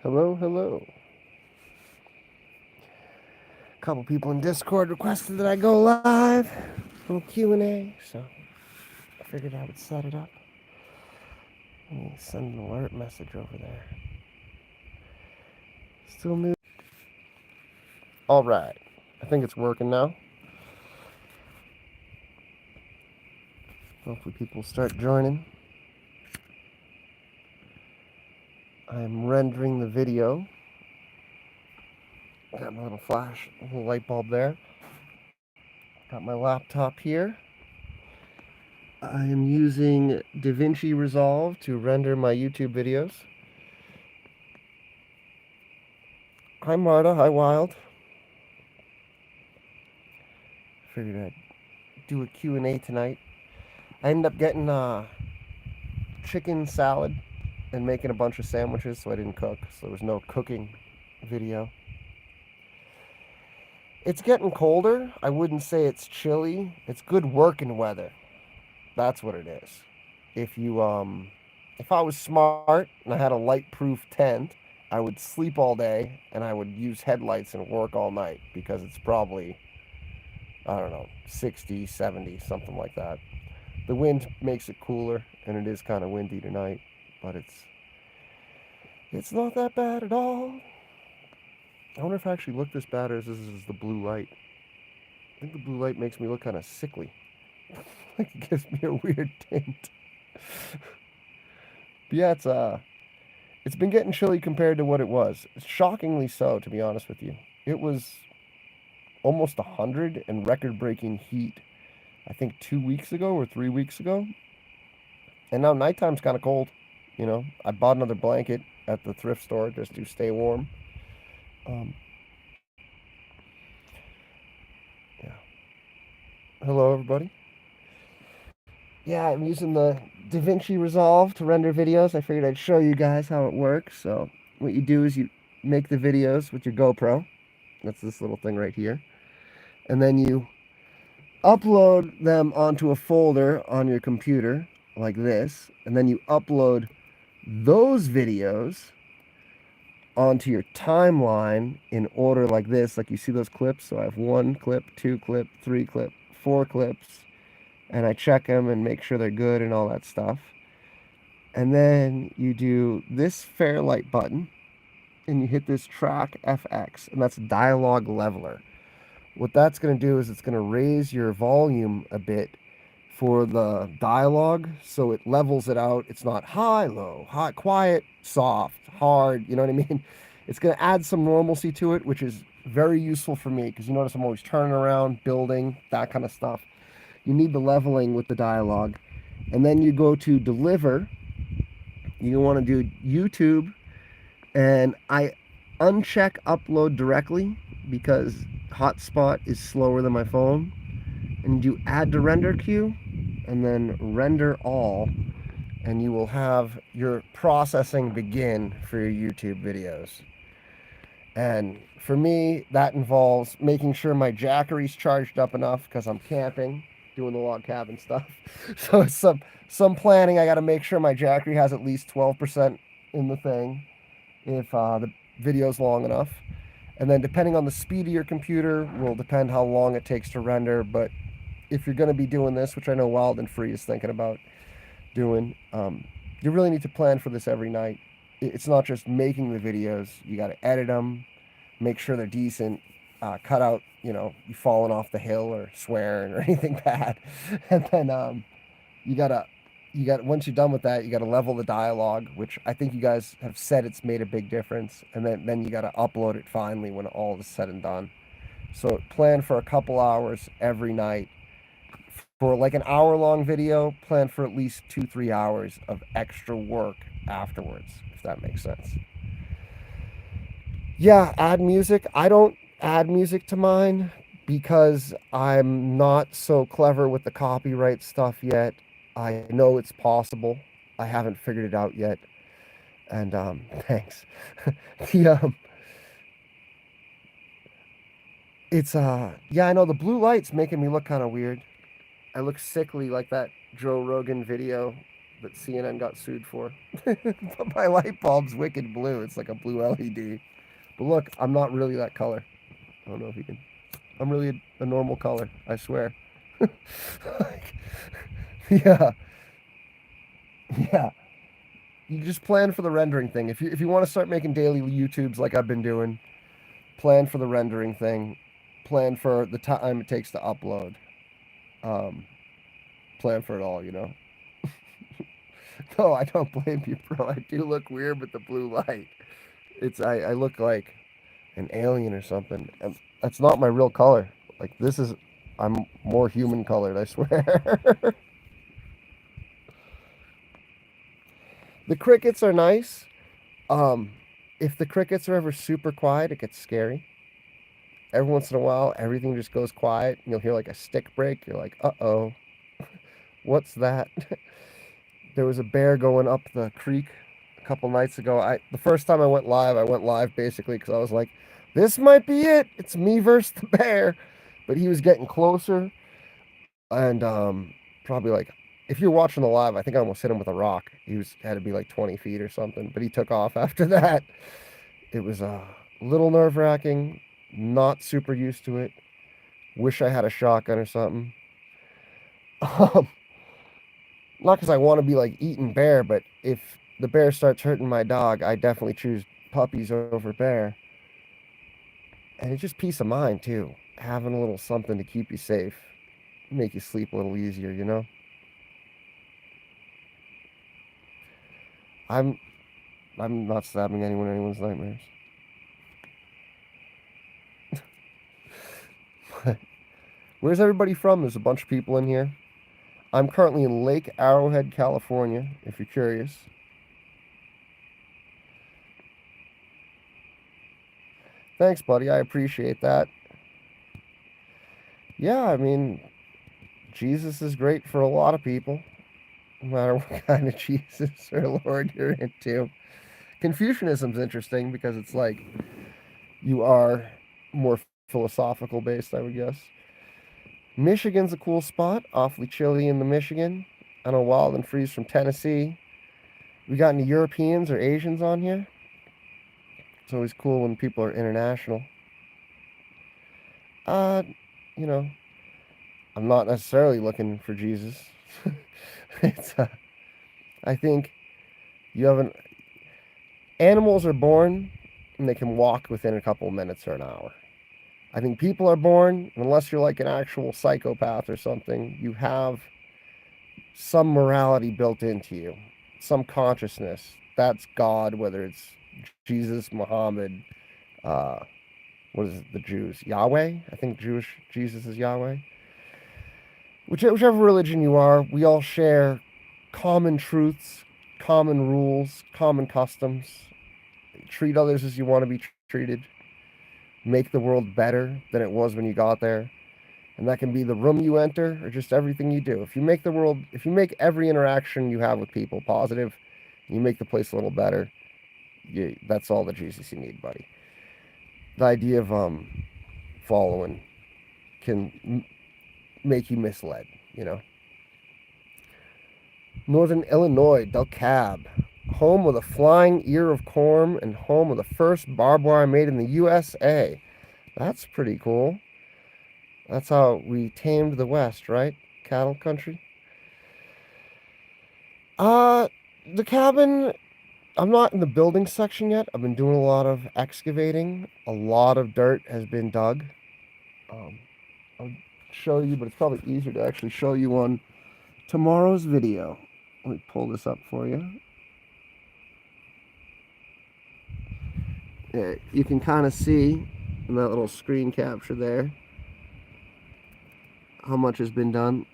Hello, hello. A couple people in Discord requested that I go live. A little Q&A, so I figured I would set it up. Let me send an alert message over there. Still new. All right. I think it's working now. Hopefully people start joining. I am rendering the video. Got my little flash, little light bulb there. Got my laptop here. I am using DaVinci Resolve to render my YouTube videos. Hi Marta, hi Wild. Figured I'd do a Q&A tonight. I ended up getting chicken salad and making a bunch of sandwiches, so I didn't cook. So there was no cooking video. It's getting colder. I wouldn't say it's chilly. It's good working weather. That's what it is. If I was smart and I had a light-proof tent, I would sleep all day and I would use headlights and work all night because it's probably, I don't know, 60, 70, something like that. The wind makes it cooler and it is kind of windy tonight, but it's not that bad at all. I wonder if I actually look this bad or this is the blue light. I think the blue light makes me look kind of sickly. Like it gives me a weird tint. But yeah, it's been getting chilly compared to what it was. Shockingly so, to be honest with you. It was almost 100 and record-breaking heat, I think 2 weeks ago or 3 weeks ago. And now nighttime's kind of cold. I bought another blanket at the thrift store just to stay warm. Um, yeah. Hello, everybody. Yeah, I'm using the DaVinci Resolve to render videos. I figured I'd show you guys how it works. So what you do is you make the videos with your GoPro. That's this little thing right here. And then you upload them onto a folder on your computer like this. And then you upload those videos onto your timeline in order like this. Like you see those clips. So I have 1 clip, 2 clip, 3 clip, 4 clips. And I check them and make sure they're good and all that stuff. And then you do this Fairlight button and you hit this track FX, and that's dialogue leveler. What that's going to do is it's going to raise your volume a bit for the dialogue so it levels it out. It's not high, low, high, quiet, soft, hard, you know what I mean? It's going to add some normalcy to it, which is very useful for me because you notice I'm always turning around, building, that kind of stuff. You need the leveling with the dialogue. And then you go to deliver. You want to do YouTube, and I uncheck upload directly because hotspot is slower than my phone. And you add to render queue and then render all, and you will have your processing begin for your YouTube videos. And for me, that involves making sure my Jackery's charged up enough because I'm camping, doing the log cabin stuff. So it's some planning. I got to make sure my Jackery has at least 12% in the thing if the video's long enough. And then depending on the speed of your computer will depend how long it takes to render. But if you're going to be doing this, which I know Wild and Free is thinking about doing, you really need to plan for this every night. It's not just making the videos. You got to edit them, make sure they're decent, cut out, you falling off the hill or swearing or anything bad. And then you gotta, once you're done with that, you gotta level the dialogue, which I think you guys have said it's made a big difference. And then you gotta upload it finally when all is said and done. So plan for a couple hours every night. For like an hour-long video, plan for at least 2-3 hours of extra work afterwards, if that makes sense. Yeah, add music. I don't add music to mine because I'm not so clever with the copyright stuff yet. I know it's possible. I haven't figured it out yet. And thanks. the it's yeah, I know the blue light's making me look kind of weird. I look sickly like that Joe Rogan video that CNN got sued for. But my light bulb's wicked blue. It's like a blue LED. But look, I'm not really that color. I don't know if you can. I'm really a normal color. I swear. Like, yeah, yeah. You just plan for the rendering thing. If you want to start making daily YouTubes like I've been doing, plan for the rendering thing. Plan for the time it takes to upload. Um, Plan for it all. No, I don't blame you, bro. I do look weird with the blue light. I look like an alien or something. And that's not my real color. Like this is, I'm more human colored, I swear. The crickets are nice. Um, if the crickets are ever super quiet, it gets scary. Every once in a while, everything just goes quiet. You'll hear like a stick break. You're like, uh-oh, what's that? There was a bear going up the creek a couple nights ago. The first time I went live basically because I was like, this might be it. It's me versus the bear. But he was getting closer, and probably like, if you're watching the live, I think I almost hit him with a rock. He was had to be like 20 feet or something, but he took off after that. It was a little nerve wracking. Not super used to it. Wish I had a shotgun or something. Um, Not because I want to be like eating bear, but if the bear starts hurting my dog, I definitely choose puppies over bear. And it's just peace of mind too. Having a little something to keep you safe, make you sleep a little easier. I'm I'm not stabbing anyone in anyone's nightmares. Where's everybody from? There's a bunch of people in here. I'm currently in Lake Arrowhead, California, if you're curious. Thanks, buddy. I appreciate that. Yeah, I mean, Jesus is great for a lot of people, no matter what kind of Jesus or Lord you're into. Confucianism's interesting because it's like you are more philosophical based, I would guess. Michigan's a cool spot, awfully chilly in the Michigan. I know Wild and Freeze from Tennessee. We got any Europeans or Asians on here? It's always cool when people are international. Uh, you know, I'm not necessarily looking for Jesus. it's I think you have an animals are born and they can walk within a couple of minutes or an hour. I think people are born, unless you're like an actual psychopath or something, you have some morality built into you, some consciousness. That's God, whether it's Jesus, Muhammad, uh, what is it, the Jews? Yahweh? I think Jewish Jesus is Yahweh. Whichever religion you are, we all share common truths, common rules, common customs. Treat others as you want to be treated. Make the world better than it was when you got there. And that can be the room you enter or just everything you do. If you make every interaction you have with people positive, you make the place a little better, that's all the Jesus you need, buddy. The idea of following can make you misled. Northern Illinois, Del Cab, home of the flying ear of corn and home of the first barbed wire made in the USA. That's pretty cool. That's how we tamed the West, right? Cattle country. Uh, the cabin, I'm not in the building section yet. I've been doing a lot of excavating. A lot of dirt has been dug. Um, I'll show you, but it's probably easier to actually show you on tomorrow's video. Let me pull this up for you. Yeah, you can kind of see in that little screen capture there how much has been done.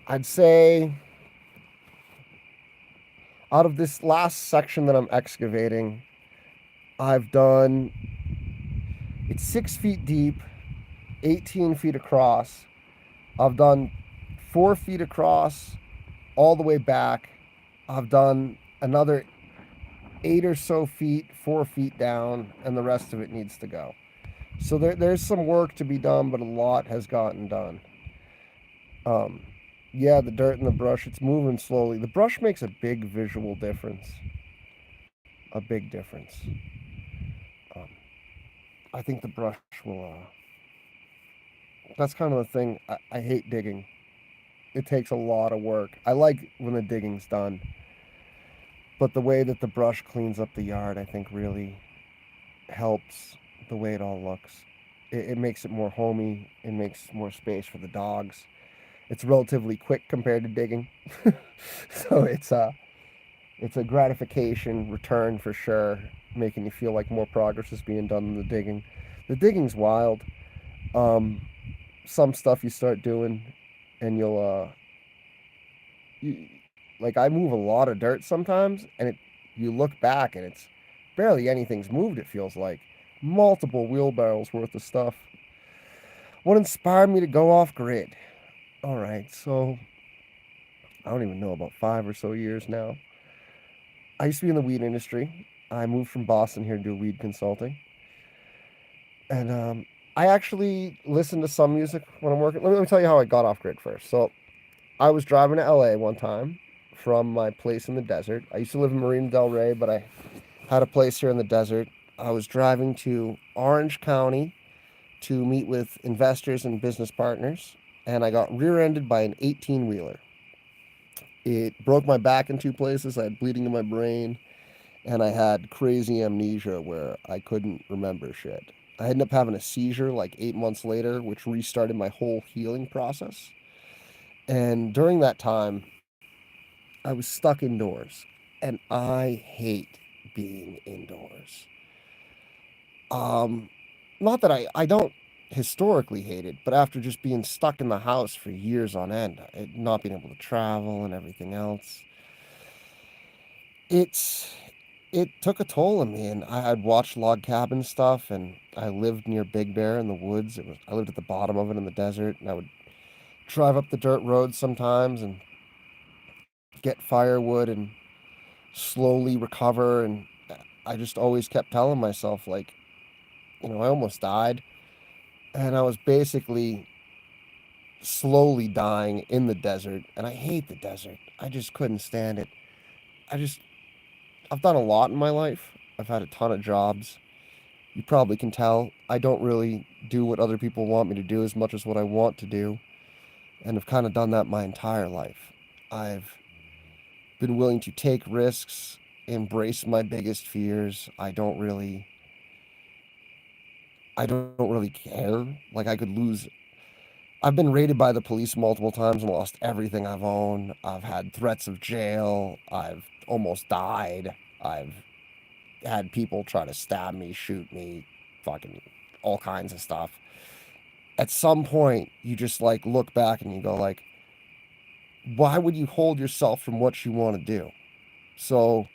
I'd say out of this last section that I'm excavating, I've done, it's 6 feet deep, 18 feet across. I've done 4 feet across all the way back. I've done another 8 or so feet, 4 feet down, and the rest of it needs to go. So there's some work to be done, but a lot has gotten done. Um, Yeah, the dirt and the brush, it's moving slowly. The brush makes a big visual difference. A big difference. Um, I think the brush will. That's kind of the thing. I hate digging. It takes a lot of work. I like when the digging's done, but the way that the brush cleans up the yard, I think, really helps the way it all looks. It makes it more homey. It makes more space for the dogs. It's relatively quick compared to digging, so it's a gratification return for sure, making you feel like more progress is being done than the digging. The digging's wild. Um, some stuff you start doing, and you, like I move a lot of dirt sometimes, and you look back and it's barely anything's moved. It feels like multiple wheelbarrows worth of stuff. What inspired me to go off grid? All right, so I don't even know, about 5 or so years now. I used to be in the weed industry. I moved from Boston here to do weed consulting. And I actually listen to some music when I'm working. Let me tell you how I got off grid first. So I was driving to LA one time from my place in the desert. I used to live in Marina Del Rey, but I had a place here in the desert. I was driving to Orange County to meet with investors and business partners, and I got rear-ended by an 18-wheeler. It broke my back in two places. I had bleeding in my brain, and I had crazy amnesia where I couldn't remember shit. I ended up having a seizure like 8 months later, which restarted my whole healing process. And during that time, I was stuck indoors, and I hate being indoors. Um, Not that I don't historically hate it, but after just being stuck in the house for years on end, not being able to travel and everything else, it's it took a toll on me. And I had watched log cabin stuff, and I lived near Big Bear in the woods. I lived at the bottom of it in the desert, and I would drive up the dirt roads sometimes and get firewood and slowly recover. And I just always kept telling myself, like, I almost died, and I was basically slowly dying in the desert. And I hate the desert. I just couldn't stand it. I just I've done a lot in my life. I've had a ton of jobs. You probably can tell I don't really do what other people want me to do as much as what I want to do, and I've kind of done that my entire life. I've been willing to take risks, embrace my biggest fears. I don't really care. Like, I could lose. I've been raided by the police multiple times and lost everything I've owned. I've had threats of jail. I've almost died. I've had people try to stab me, shoot me, fucking all kinds of stuff. At some point, you just like look back and you go like, why would you hold yourself from what you want to do? So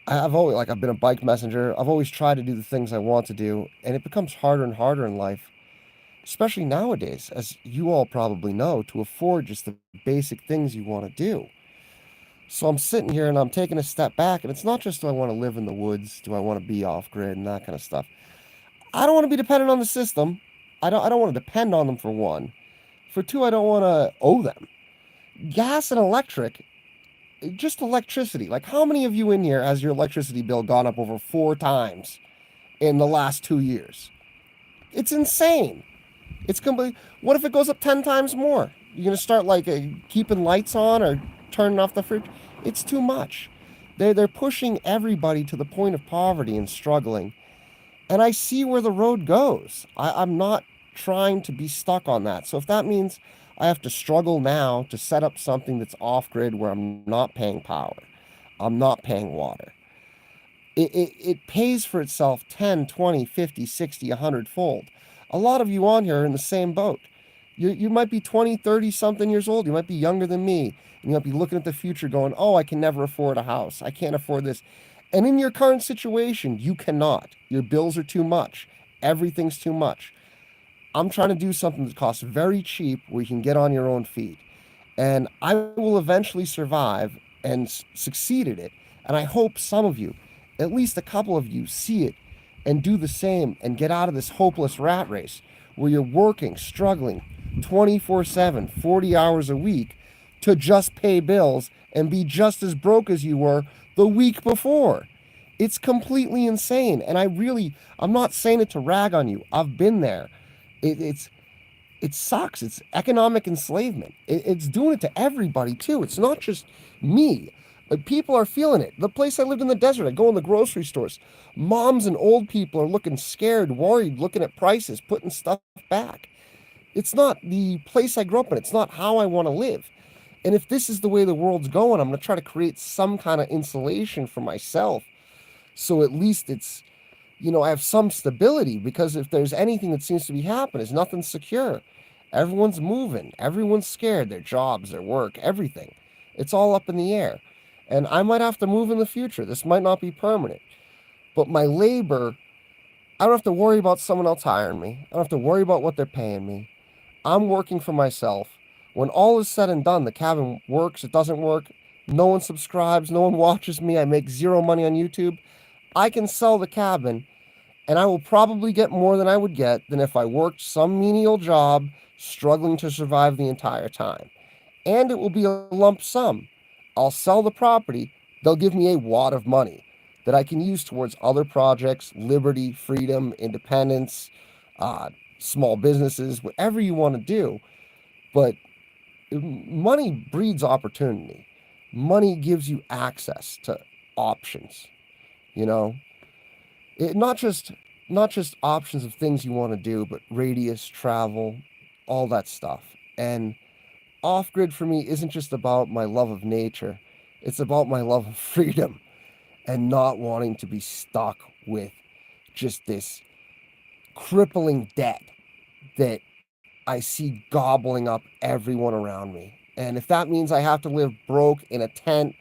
I've been a bike messenger. I've always tried to do the things I want to do, and it becomes harder and harder in life, especially nowadays, as you all probably know, to afford just the basic things you want to do. So I'm sitting here and I'm taking a step back, and it's not just do I want to live in the woods, do I want to be off grid and that kind of stuff. I don't want to be dependent on the system. I don't want to depend on them, for one. For two, I don't want to owe them. Gas and electric, just electricity. Like, how many of you in here has your electricity bill gone up over 4 times in the last 2 years? It's insane. It's complete. What if it goes up 10 times more? You're going to start like keeping lights on or turning off the fridge? It's too much. They're pushing everybody to the point of poverty and struggling. And I see where the road goes. I'm not trying to be stuck on that. So if that means I have to struggle now to set up something that's off grid where I'm not paying power, I'm not paying water, it pays for itself 10, 20, 50, 60, 100 fold. A lot of you on here are in the same boat. You might be 20, 30 something years old. You might be younger than me. And you might be looking at the future going, oh, I can never afford a house. I can't afford this. And in your current situation, you cannot. Your bills are too much. Everything's too much. I'm trying to do something that costs very cheap where you can get on your own feet. And I will eventually survive and succeed at it. And I hope some of you, at least a couple of you, see it and do the same and get out of this hopeless rat race where you're working, struggling, 24/7, 40 hours a week to just pay bills and be just as broke as you were the week before. It's completely insane. And I'm not saying it to rag on you. I've been there. It's it sucks. It's economic enslavement. It's doing it to everybody too. It's not just me. But people are feeling it. The place I lived in the desert, I go in the grocery stores. Moms and old people are looking scared, worried, looking at prices, putting stuff back. It's not the place I grew up in. It's not how I want to live. And if this is the way the world's going, I'm going to try to create some kind of insulation for myself. So at least I have some stability, because if there's anything that seems to be happening, is nothing's secure. Everyone's moving. Everyone's scared. Their jobs, their work, everything. It's all up in the air. And I might have to move in the future. This might not be permanent. But my labor, I don't have to worry about someone else hiring me. I don't have to worry about what they're paying me. I'm working for myself. When all is said and done, the cabin works, it doesn't work. No one subscribes, no one watches me. I make zero money on YouTube. I can sell the cabin, and I will probably get more than I would get than if I worked some menial job struggling to survive the entire time. And it will be a lump sum. I'll sell the property, they'll give me a wad of money that I can use towards other projects, liberty, freedom, independence, uh, small businesses, whatever you want to do. But money breeds opportunity. Money gives you access to options, you know? It, not just options of things you want to do, but radius, travel, all that stuff. And off grid for me isn't just about my love of nature. It's about my love of freedom and not wanting to be stuck with just this crippling debt that I see gobbling up everyone around me. And if that means I have to live broke in a tent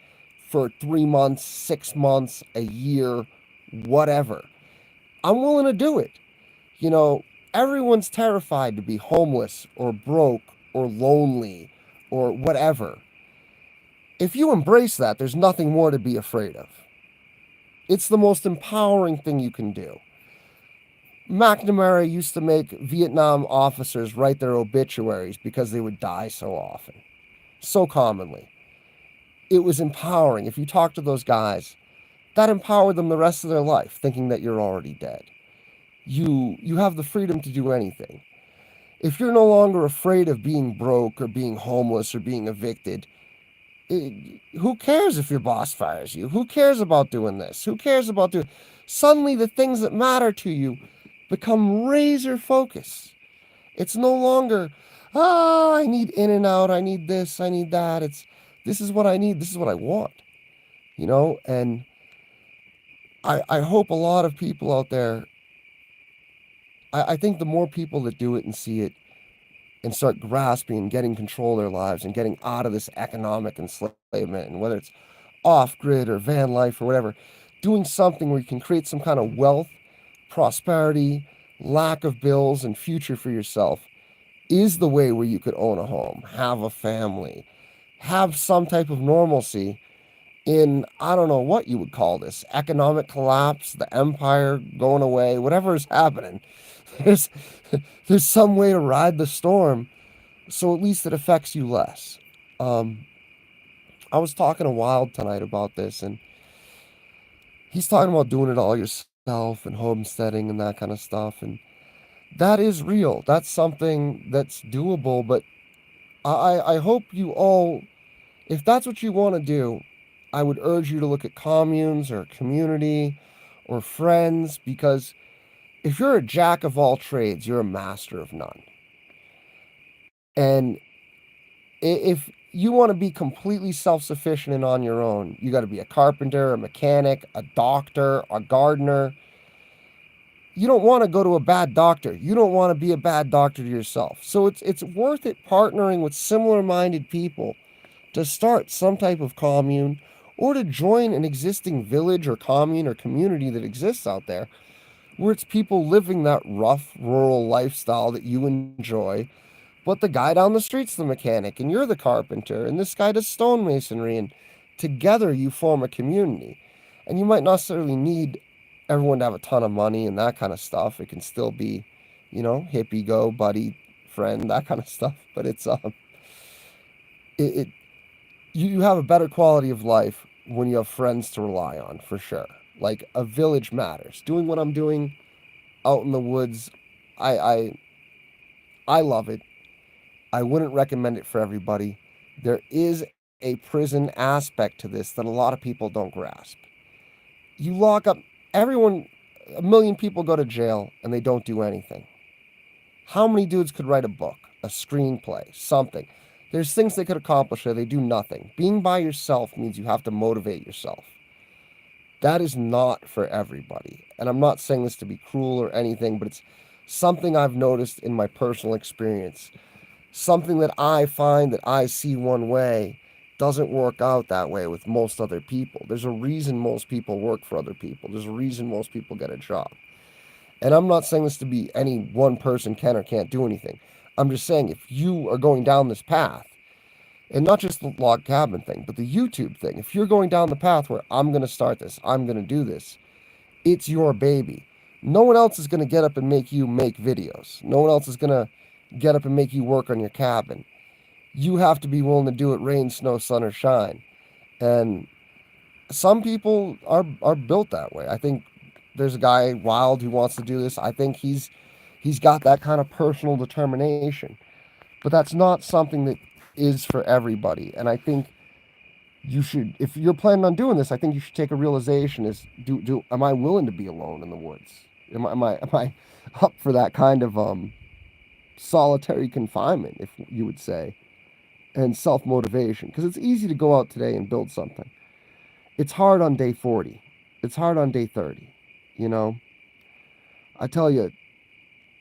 for 3 months, 6 months, a year, whatever, I'm willing to do it. You know, everyone's terrified to be homeless or broke or lonely or whatever. If you embrace that, there's nothing more to be afraid of. It's the most empowering thing you can do. McNamara used to make Vietnam officers write their obituaries because they would die so often, so commonly. It was empowering. If you talk to those guys, that empowered them the rest of their life, thinking that you're already dead. You have the freedom to do anything. If you're no longer afraid of being broke or being homeless or being evicted, who cares if your boss fires you? Who cares about doing this? Who cares about doing... Suddenly the things that matter to you become razor focus. It's no longer, I need in and out, I need this, I need that. It's, this is what I need, this is what I want, And I hope a lot of people out there, I think the more people that do it and see it and start grasping and getting control of their lives and getting out of this economic enslavement, and whether it's off grid or van life or whatever, doing something where you can create some kind of wealth, prosperity, lack of bills, and future for yourself is the way where you could own a home, have a family, have some type of normalcy in, I don't know what you would call this, economic collapse, the empire going away, whatever is happening. There's, there's some way to ride the storm, so at least it affects you less. Um, I was talking to Wild tonight about this, and he's talking about doing it all yourself and homesteading and that kind of stuff. And that is real. That's something that's doable. But I hope you all, if that's what you want to do, I would urge you to look at communes or community or friends, because if you're a jack of all trades, you're a master of none. And if you want to be completely self-sufficient and on your own, you got to be a carpenter, a mechanic, a doctor, a gardener. You don't want to go to a bad doctor. You don't want to be a bad doctor to yourself. So it's worth it partnering with similar-minded people to start some type of commune, or to join an existing village or commune or community that exists out there, where it's people living that rough rural lifestyle that you enjoy. But the guy down the street's the mechanic, and you're the carpenter, and this guy does stonemasonry, and together you form a community. And you might not necessarily need everyone to have a ton of money and that kind of stuff. It can still be, hippie go, buddy, friend, that kind of stuff. But it you have a better quality of life when you have friends to rely on, for sure. Like a village matters. Doing what I'm doing out in the woods, I I I love it. I wouldn't recommend it for everybody. There is a prison aspect to this that a lot of people don't grasp. You lock up everyone, a million people go to jail and they don't do anything. How many dudes could write a book, a screenplay, something? There's things they could accomplish there, they do nothing. Being by yourself means you have to motivate yourself. That is not for everybody. And I'm not saying this to be cruel or anything, but it's something I've noticed in my personal experience. Something that I find that I see one way doesn't work out that way with most other people. There's a reason most people work for other people. There's a reason most people get a job. And I'm not saying this to be any one person can or can't do anything. I'm just saying if you are going down this path, and not just the log cabin thing, but the YouTube thing, if you're going down the path where I'm going to start this, I'm going to do this, it's your baby. No one else is going to get up and make you make videos. No one else is going to get up and make you work on your cabin. You have to be willing to do it rain, snow, sun, or shine. And some people are built that way. I think there's a guy Wild who wants to do this. I think he's got that kind of personal determination. But that's not something that is for everybody. And I think you should, if you're planning on doing this, I think you should take a realization: is do am I willing to be alone in the woods? Am I up for that kind of solitary confinement, if you would say, and self motivation? Because it's easy to go out today and build something. It's hard on day 40. It's hard on day 30. You know, I tell you,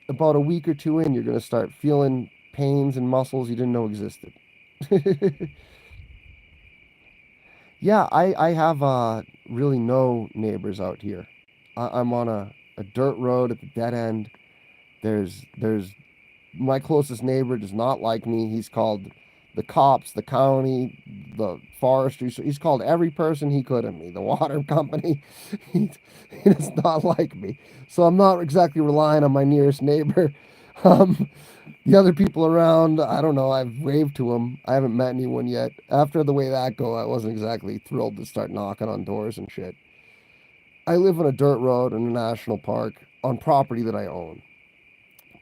about a week or two in, you're going to start feeling pains and muscles you didn't know existed. Yeah, I have really no neighbors out here. I'm on a dirt road at the dead end. There's my closest neighbor does not like me. He's called the cops, the county, the forestry. So he's called every person he could of me. The water company. He does not like me. So I'm not exactly relying on my nearest neighbor. Um, the other people around, I don't know. I've waved to them. I haven't met anyone yet. After the way that go, I wasn't exactly thrilled to start knocking on doors and shit. I live on a dirt road in a national park on property that I own,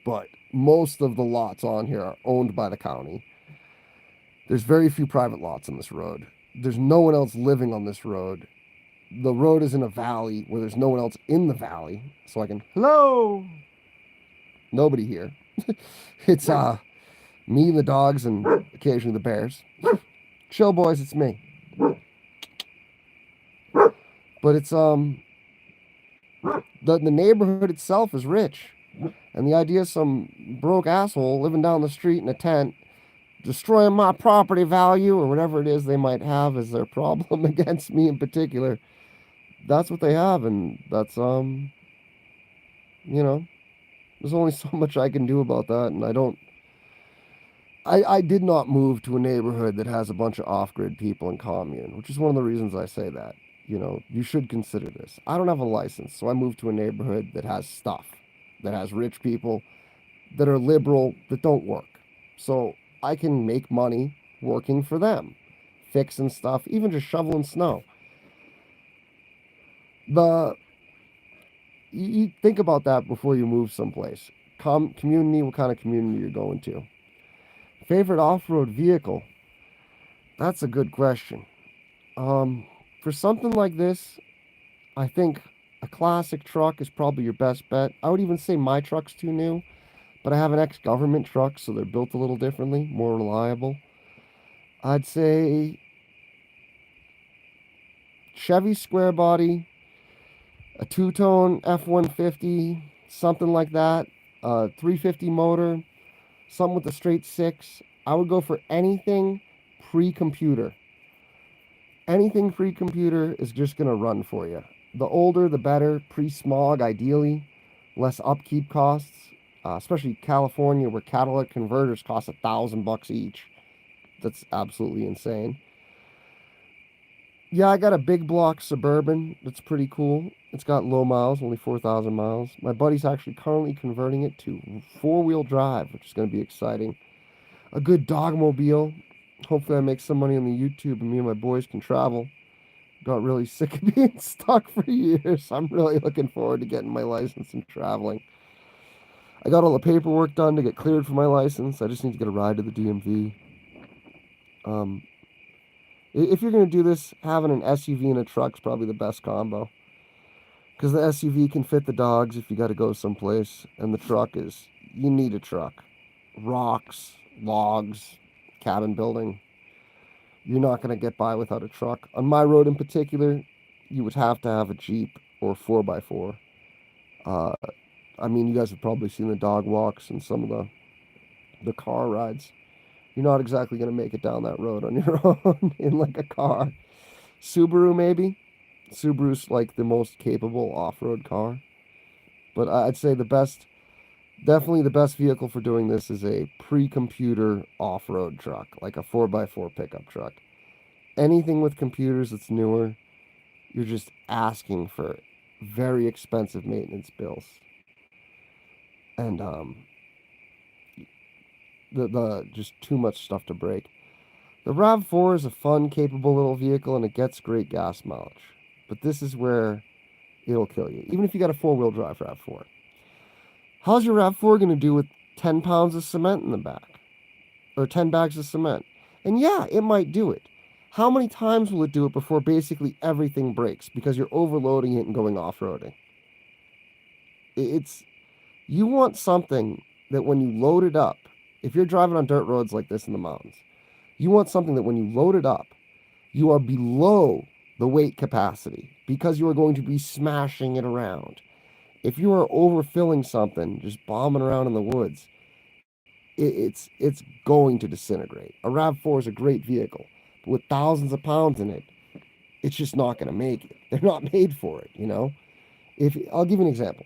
but most of the lots on here are owned by the county. There's very few private lots on this road. There's no one else living on this road. The road is in a valley where there's no one else in the valley, so I can hello. Nobody here. It's me and the dogs and occasionally the bears. Chill, boys, it's me. But it's the neighborhood itself is rich, and the idea of some broke asshole living down the street in a tent destroying my property value or whatever it is they might have as their problem against me in particular. That's what they have, and that's you know, there's only so much I can do about that, and I don't. I did not move to a neighborhood that has a bunch of off-grid people in commune, which is one of the reasons I say that. You know, you should consider this. I don't have a license, so I moved to a neighborhood that has stuff, that has rich people, that are liberal, that don't work. So I can make money working for them, fixing stuff, even just shoveling snow. The you think about that before you move someplace. Community, what kind of community you're going to. Favorite off-road vehicle? That's a good question. For something like this, I think a classic truck is probably your best bet. I would even say my truck's too new, but I have an ex-government truck, so they're built a little differently, more reliable. I'd say Chevy square body, a two-tone F-150, something like that, a 350 motor, something with a straight six. I would go for anything pre-computer. Anything pre-computer is just going to run for you. The older, the better. Pre-smog, ideally. Less upkeep costs. Especially California, where catalytic converters cost $1,000 each. That's absolutely insane. Yeah, I got a big block Suburban. That's pretty cool. It's got low miles, only 4,000 miles. My buddy's actually currently converting it to four-wheel drive, which is going to be exciting. A good dogmobile. Hopefully I make some money on the YouTube and me and my boys can travel. Got really sick of being stuck for years. I'm really looking forward to getting my license and traveling. I got all the paperwork done to get cleared for my license. I just need to get a ride to the DMV. Um, if you're going to do this, having an SUV and a truck's probably the best combo. Because the SUV can fit the dogs if you got to go someplace, and the truck is, you need a truck. Rocks, logs, cabin building. You're not going to get by without a truck. On my road in particular, you would have to have a Jeep or 4x4. Uh, I mean, you guys have probably seen the dog walks and some of the car rides. You're not exactly going to make it down that road on your own in like a car. Subaru, maybe. Subaru's like the most capable off-road car. But I'd say definitely the best vehicle for doing this is a pre-computer off-road truck, like a 4x4 pickup truck. Anything with computers that's newer, you're just asking for very expensive maintenance bills. And the just too much stuff to break. The RAV4 is a fun, capable little vehicle and it gets great gas mileage. But this is where it'll kill you. Even if you got a four-wheel drive RAV4. How's your RAV4 going to do with 10 pounds of cement in the back? Or 10 bags of cement? And yeah, it might do it. How many times will it do it before basically everything breaks because you're overloading it and going off-roading? It's You want something that when you load it up, if you're driving on dirt roads like this in the mountains, you want something that when you load it up, you are below the weight capacity because you are going to be smashing it around. If you are overfilling something, just bombing around in the woods, it's going to disintegrate. A RAV4 is a great vehicle, but with thousands of pounds in it, it's just not going to make it. They're not made for it, you know. If I'll give you an example,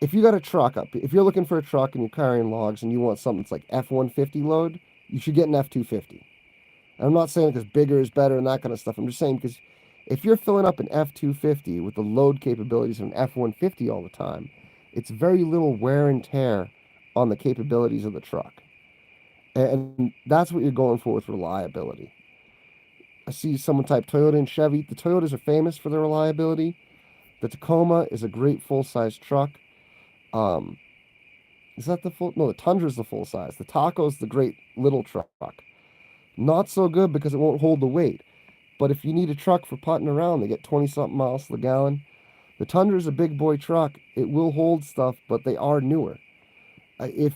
if you got a truck up, if you're looking for a truck and you're carrying logs and you want something that's like F-150 load, you should get an F-250. And I'm not saying because bigger is better and that kind of stuff. I'm just saying because if you're filling up an F-250 with the load capabilities of an F-150 all the time, it's very little wear and tear on the capabilities of the truck. And that's what you're going for with reliability. I see someone type Toyota and Chevy. The Toyotas are famous for their reliability. The Tacoma is a great full-size truck. Um, is that the full? No, the Tundra is the full size. The Taco is the great little truck. Not so good because it won't hold the weight. But if you need a truck for putting around, they get 20 something miles to the gallon. The Tundra is a big boy truck. It will hold stuff, but they are newer. If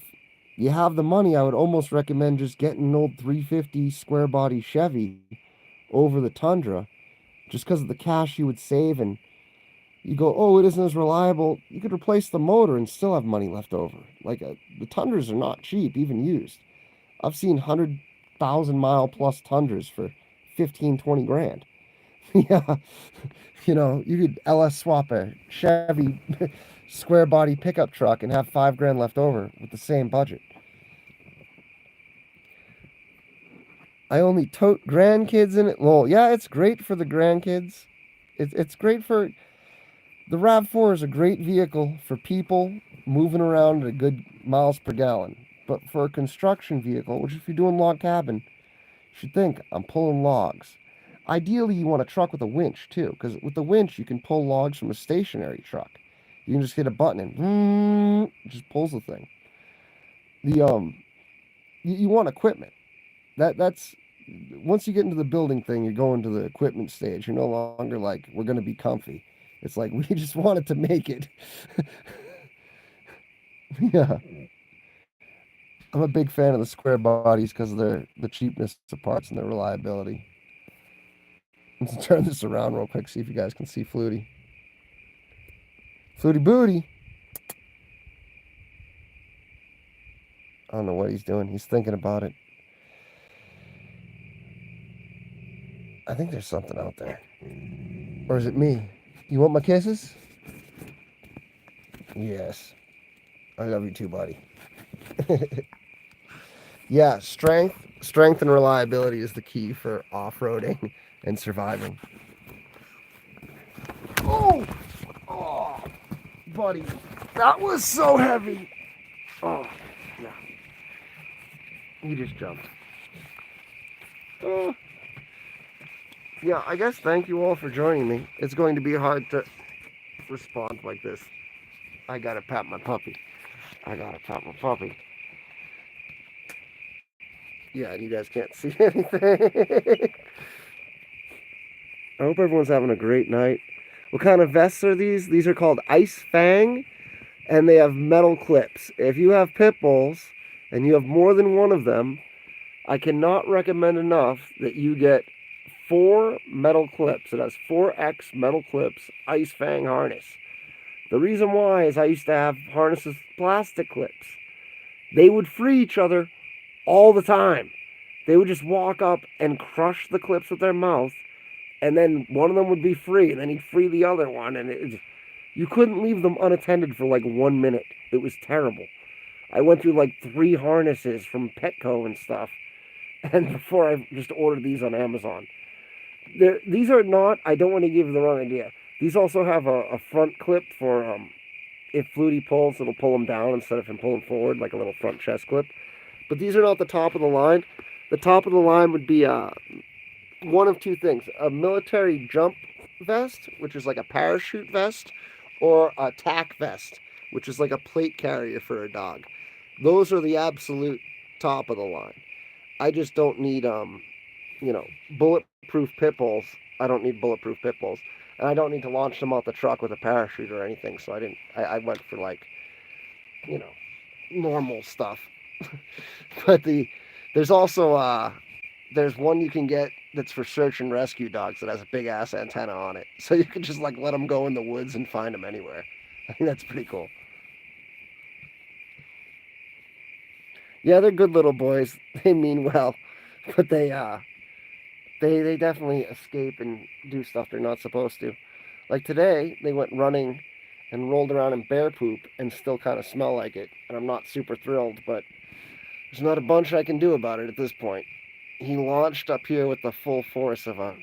you have the money, I would almost recommend just getting an old 350 square body Chevy over the Tundra just because of the cash you would save. And you go, oh, it isn't as reliable. You could replace the motor and still have money left over. Like the Tundras are not cheap, even used. I've seen 100,000 mile plus Tundras for 15, 20 grand. Yeah, you could LS swap a Chevy square body pickup truck and have 5 grand left over with the same budget. I only tote grandkids in it. Well, yeah, it's great for the grandkids. It's great for the RAV4 is a great vehicle for people moving around at a good miles per gallon. But for a construction vehicle, which if you're doing log cabin, you should think, I'm pulling logs. Ideally, you want a truck with a winch too, because with the winch, you can pull logs from a stationary truck. You can just hit a button and it just pulls the thing. The you want equipment. That's once you get into the building thing, you're going to the equipment stage. You're no longer like we're going to be comfy. It's like we just wanted to make it. Yeah, I'm a big fan of the square bodies because of the cheapness of parts and their reliability. Let's turn this around real quick, see if you guys can see Flutie. Flutie Booty. I don't know what he's doing. He's thinking about it. I think there's something out there. Or is it me? You want my kisses? Yes. I love you too, buddy. Yeah, strength, Strength and reliability is the key for off-roading and surviving. Oh! Oh, buddy. That was so heavy. Oh, yeah. He just jumped. Oh. Yeah, I guess thank you all for joining me. It's going to be hard to respond like this. I gotta pat my puppy. I gotta pat my puppy. Yeah, and you guys can't see anything. I hope everyone's having a great night. What kind of vests are these? These are called Ice Fang, and they have metal clips. If you have pit bulls and you have more than one of them, I cannot recommend enough that you get 4 metal clips. It has 4X metal clips, Ice Fang harness. The reason why is I used to have harnesses with plastic clips. They would free each other all the time. They would just walk up and crush the clips with their mouth, and then one of them would be free, and then he'd free the other one, and you couldn't leave them unattended for like 1 minute. It was terrible. I went through like 3 harnesses from Petco and stuff, and before I just ordered these on Amazon. These are not, I don't want to give you the wrong idea. These also have a front clip for if Flutie pulls, it'll pull him down instead of him pulling forward, like a little front chest clip. But these are not the top of the line. The top of the line would be one of 2 things. A military jump vest, which is like a parachute vest, or a tack vest, which is like a plate carrier for a dog. Those are the absolute top of the line. I just don't need bulletproof pit bulls. I don't need bulletproof pit bulls, and I don't need to launch them out the truck with a parachute or anything. So I didn't. I went for like, normal stuff. But there's also there's one you can get that's for search and rescue dogs that has a big ass antenna on it, so you can just like let them go in the woods and find them anywhere. I think that's pretty cool. Yeah, they're good little boys. They mean well, but they definitely escape and do stuff they're not supposed to. Like today, they went running and rolled around in bear poop and still kind of smell like it. And I'm not super thrilled, but there's not a bunch I can do about it at this point. He launched up here with the full force of a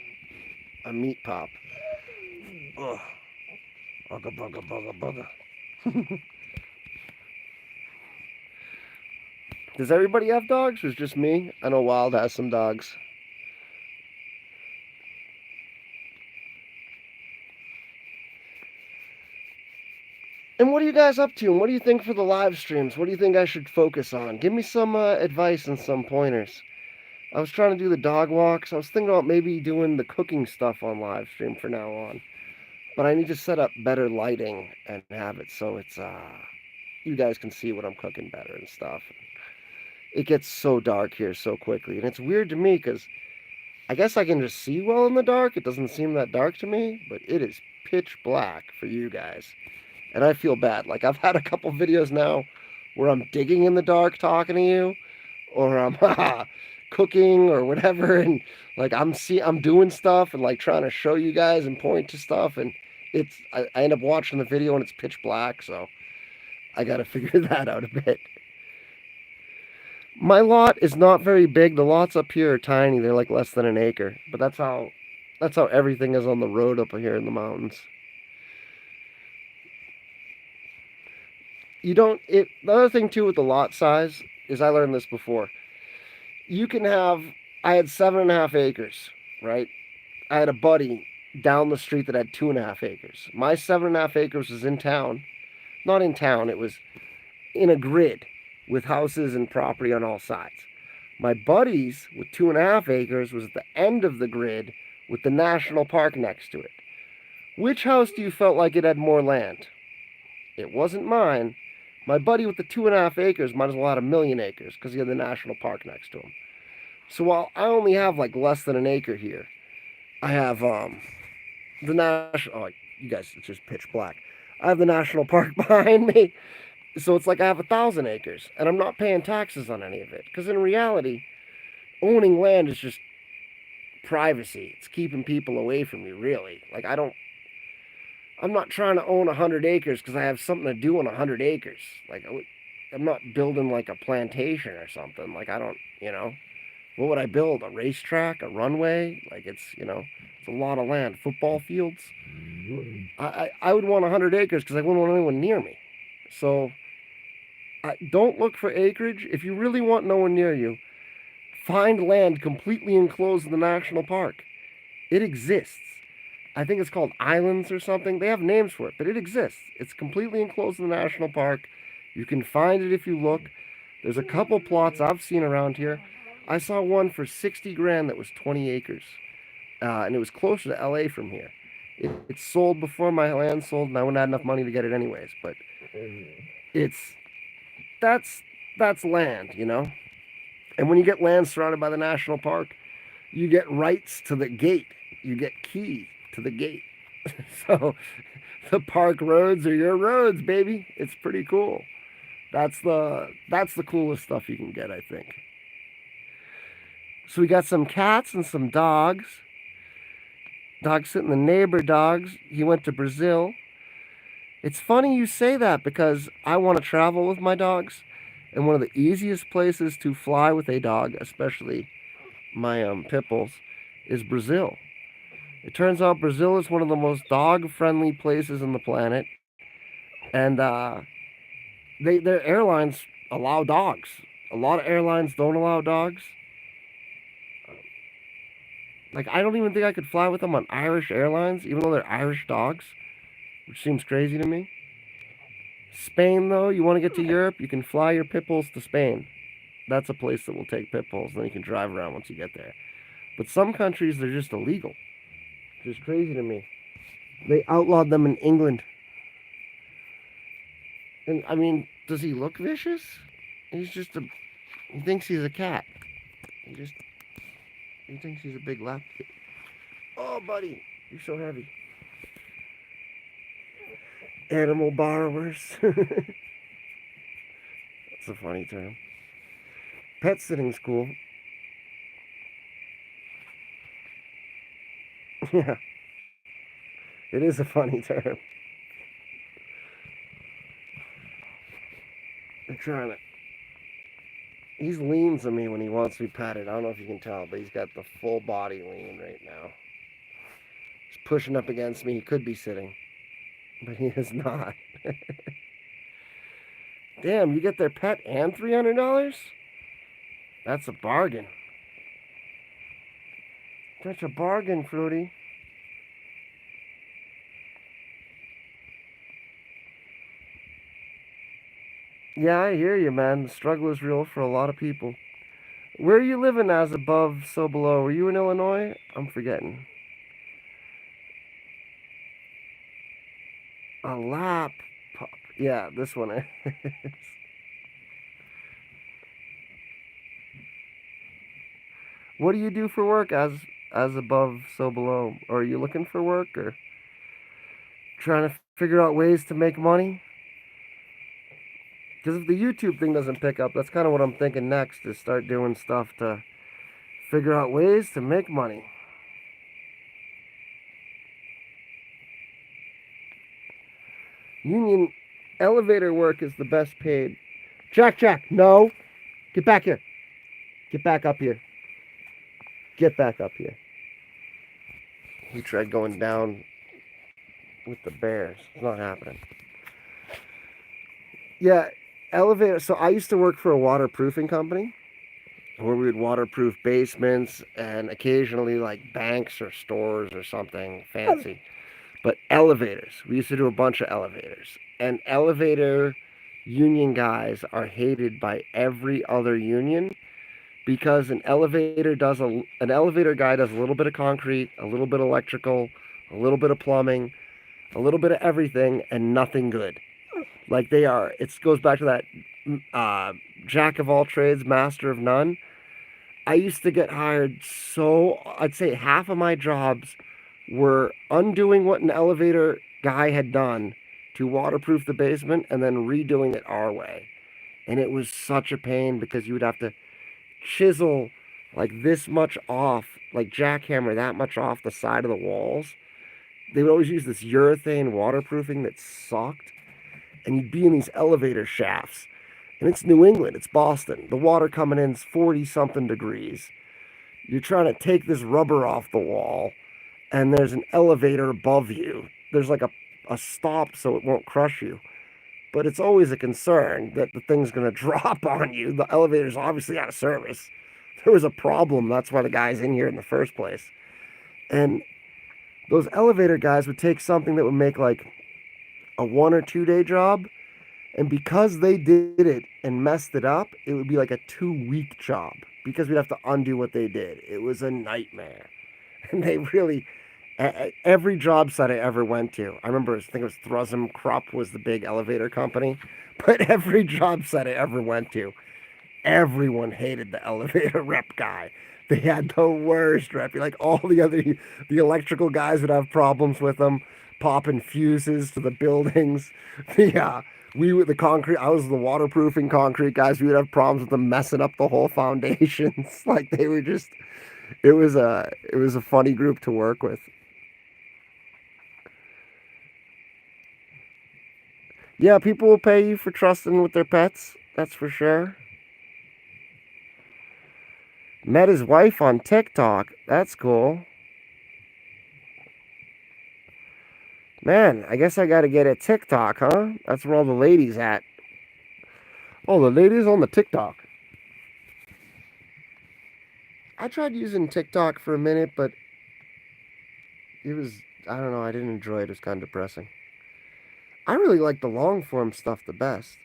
meat pop. Ugh. Bugga, bugga, bugga, bugga. Does everybody have dogs, or is it just me? I know Wild has some dogs. And what are you guys up to? And what do you think for the live streams? What do you think I should focus on? Give me some advice and some pointers. I was trying to do the dog walks. I was thinking about maybe doing the cooking stuff on live stream from now on. But I need to set up better lighting and have it so it's you guys can see what I'm cooking better and stuff. It gets so dark here so quickly, and it's weird to me because I guess I can just see well in the dark. It doesn't seem that dark to me, but it is pitch black for you guys. And I feel bad. Like, I've had a couple videos now where I'm digging in the dark talking to you, or I'm cooking or whatever, and like I'm doing stuff and like trying to show you guys and point to stuff, and I end up watching the video and it's pitch black, so I gotta figure that out a bit. My lot is not very big. The lots up here are tiny. They're like less than an acre, but that's how everything is on the road up here in the mountains. The other thing too with the lot size is, I learned this before. You can have, I had 7.5 acres, right? I had a buddy down the street that had 2.5 acres. My 7.5 acres was in town. Not in town, it was in a grid with houses and property on all sides. My buddy's with 2.5 acres was at the end of the grid with the national park next to it. Which house do you felt like it had more land? It wasn't mine. My buddy with the 2.5 acres might as well have 1,000,000 acres because he had the national park next to him. So while I only have like less than an acre here, I have the national. Oh, you guys, it's just pitch black. I have the national park behind me, so it's like I have 1,000 acres, and I'm not paying taxes on any of it. Because in reality, owning land is just privacy. It's keeping people away from you, really. Like I'm not trying to own 100 acres because I have something to do on 100 acres. Like I'm not building like a plantation or something. Like I don't. What would I build? A racetrack, a runway? Like it's a lot of land. Football fields. I would want 100 acres because I wouldn't want anyone near me. So don't look for acreage. If you really want no one near you, find land completely enclosed in the national park. It exists. I think it's called islands or something. They have names for it, but it exists. It's completely enclosed in the national park. You can find it if you look. There's a couple plots I've seen around here. I saw one for 60 grand that was 20 acres, and it was closer to LA from here. It sold before my land sold, and I wouldn't have enough money to get it anyways. But it's that's that's land. And when you get land surrounded by the national park, you get rights to the gate. You get key to the gate. So the park roads are your roads, baby. It's pretty cool. That's the coolest stuff you can get, I think. So we got some cats and some dogs. Dog sitting the neighbor dogs. He went to Brazil. It's funny you say that because I want to travel with my dogs, and one of the easiest places to fly with a dog, especially my pit bulls, is Brazil. It turns out Brazil is one of the most dog-friendly places on the planet, and their airlines allow dogs. A lot of airlines don't allow dogs. Like I don't even think I could fly with them on Irish Airlines, even though they're Irish dogs, which seems crazy to me. Spain, though, you want to get to Europe, you can fly your pit bulls to Spain. That's a place that will take pit bulls, and then you can drive around once you get there. But some countries, they're just illegal, which is crazy to me. They outlawed them in England. And I mean, does he look vicious? He thinks he's a cat. He just, he thinks he's a big lap. Oh, buddy, you're so heavy. Animal borrowers. That's a funny term. Pet sitting school. Yeah, it is a funny term. They're trying to. He's lean to me when he wants to be patted. I don't know if you can tell, but he's got the full body lean right now. He's pushing up against me. He could be sitting, but he is not. Damn, you get their pet and $300? That's a bargain. That's a bargain, Fruity. Yeah, I hear you, man. The struggle is real for a lot of people. Where are you living as above, so below? Were you in Illinois? I'm forgetting. A lap pup. Yeah, this one is. What do you do for work as above, so below? Or are you looking for work or trying to figure out ways to make money? Because if the YouTube thing doesn't pick up, that's kind of what I'm thinking next is start doing stuff to figure out ways to make money. Union elevator work is the best paid. Jack, no. Get back here. Get back up here. Get back up here. He tried going down with the bears. It's not happening. Yeah, elevator. So I used to work for a waterproofing company where we would waterproof basements and occasionally like banks or stores or something fancy. But elevators. We used to do a bunch of elevators. And elevator union guys are hated by every other union because an elevator guy does a little bit of concrete, a little bit of electrical, a little bit of plumbing, a little bit of everything, and nothing good. Like they are. It goes back to that jack of all trades, master of none. I used to get hired so I'd say half of my jobs were undoing what an elevator guy had done to waterproof the basement and then redoing it our way. And it was such a pain because you would have to chisel like this much off, like jackhammer that much off the side of the walls. They would always use this urethane waterproofing that sucked. And you'd be in these elevator shafts. And it's New England, it's Boston. The water coming in is 40 something degrees. You're trying to take this rubber off the wall, and there's an elevator above you. There's like a stop so it won't crush you. But it's always a concern that the thing's going to drop on you. The elevator's obviously out of service. There was a problem. That's why the guy's in here in the first place. And those elevator guys would take something that would make like a 1 or 2 day job. And because they did it and messed it up, it would be like a 2 week job because we'd have to undo what they did. It was a nightmare. And they really, every job site I ever went to, I remember, I think it was Thrusm Krupp was the big elevator company, but every job site I ever went to, everyone hated the elevator rep guy. They had the worst rep. Like all the electrical guys would have problems with them, popping fuses to the buildings. The concrete. I was the waterproofing concrete guys. We would have problems with them messing up the whole foundations. Like they were just. It was a funny group to work with. Yeah, people will pay you for trusting with their pets. That's for sure. Met his wife on TikTok. That's cool. Man, I guess I gotta get a TikTok, huh? That's where all the ladies at. Oh, the ladies on the TikTok. I tried using TikTok for a minute, but it was, I don't know, I didn't enjoy it. It was kind of depressing. I really like the long form stuff the best.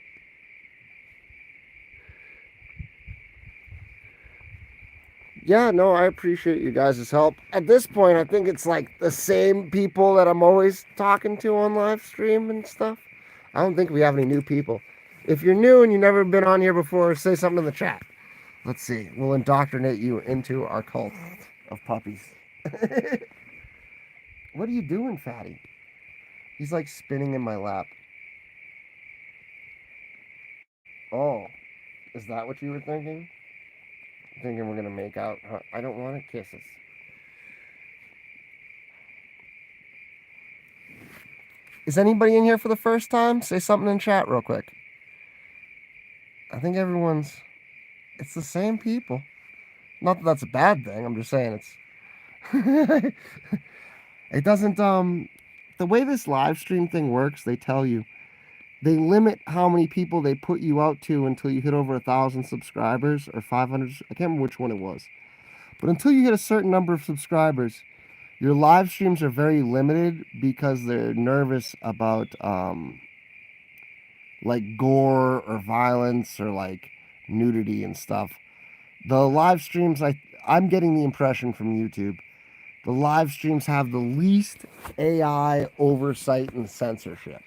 Yeah, no, I appreciate you guys' help. At this point, I think it's like the same people that I'm always talking to on live stream and stuff. I don't think we have any new people. If you're new and you've never been on here before, say something in the chat. Let's see. We'll indoctrinate you into our cult of puppies. What are you doing, fatty? He's like spinning in my lap. Oh, is that what you were thinking? Thinking we're gonna make out? Huh? I don't want to kiss us. Is anybody in here for the first time? Say something in chat real quick. I think everyone's. It's the same people. Not that that's a bad thing. I'm just saying it's. It doesn't. The way this live stream thing works, they tell you they limit how many people they put you out to until you hit over 1,000 subscribers or 500. I can't remember which one it was, but until you hit a certain number of subscribers, your live streams are very limited because they're nervous about like gore or violence or like nudity and stuff. The live streams, I'm getting the impression from YouTube, the live streams have the least AI oversight and censorship.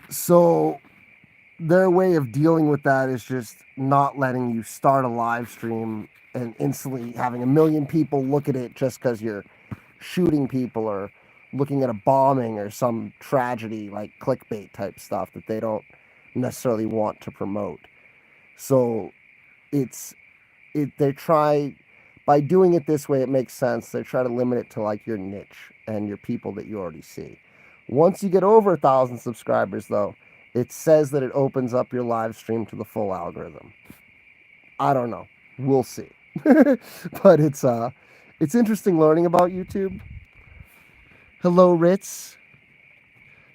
So their way of dealing with that is just not letting you start a live stream and instantly having a million people look at it just because you're shooting people or looking at a bombing or some tragedy like clickbait type stuff that they don't necessarily want to promote. So it's they try, by doing it this way, it makes sense. They try to limit it to like your niche and your people that you already see. Once you get over 1,000 subscribers, though, it says that it opens up your live stream to the full algorithm. I don't know. We'll see. But it's interesting learning about YouTube. Hello, Ritz.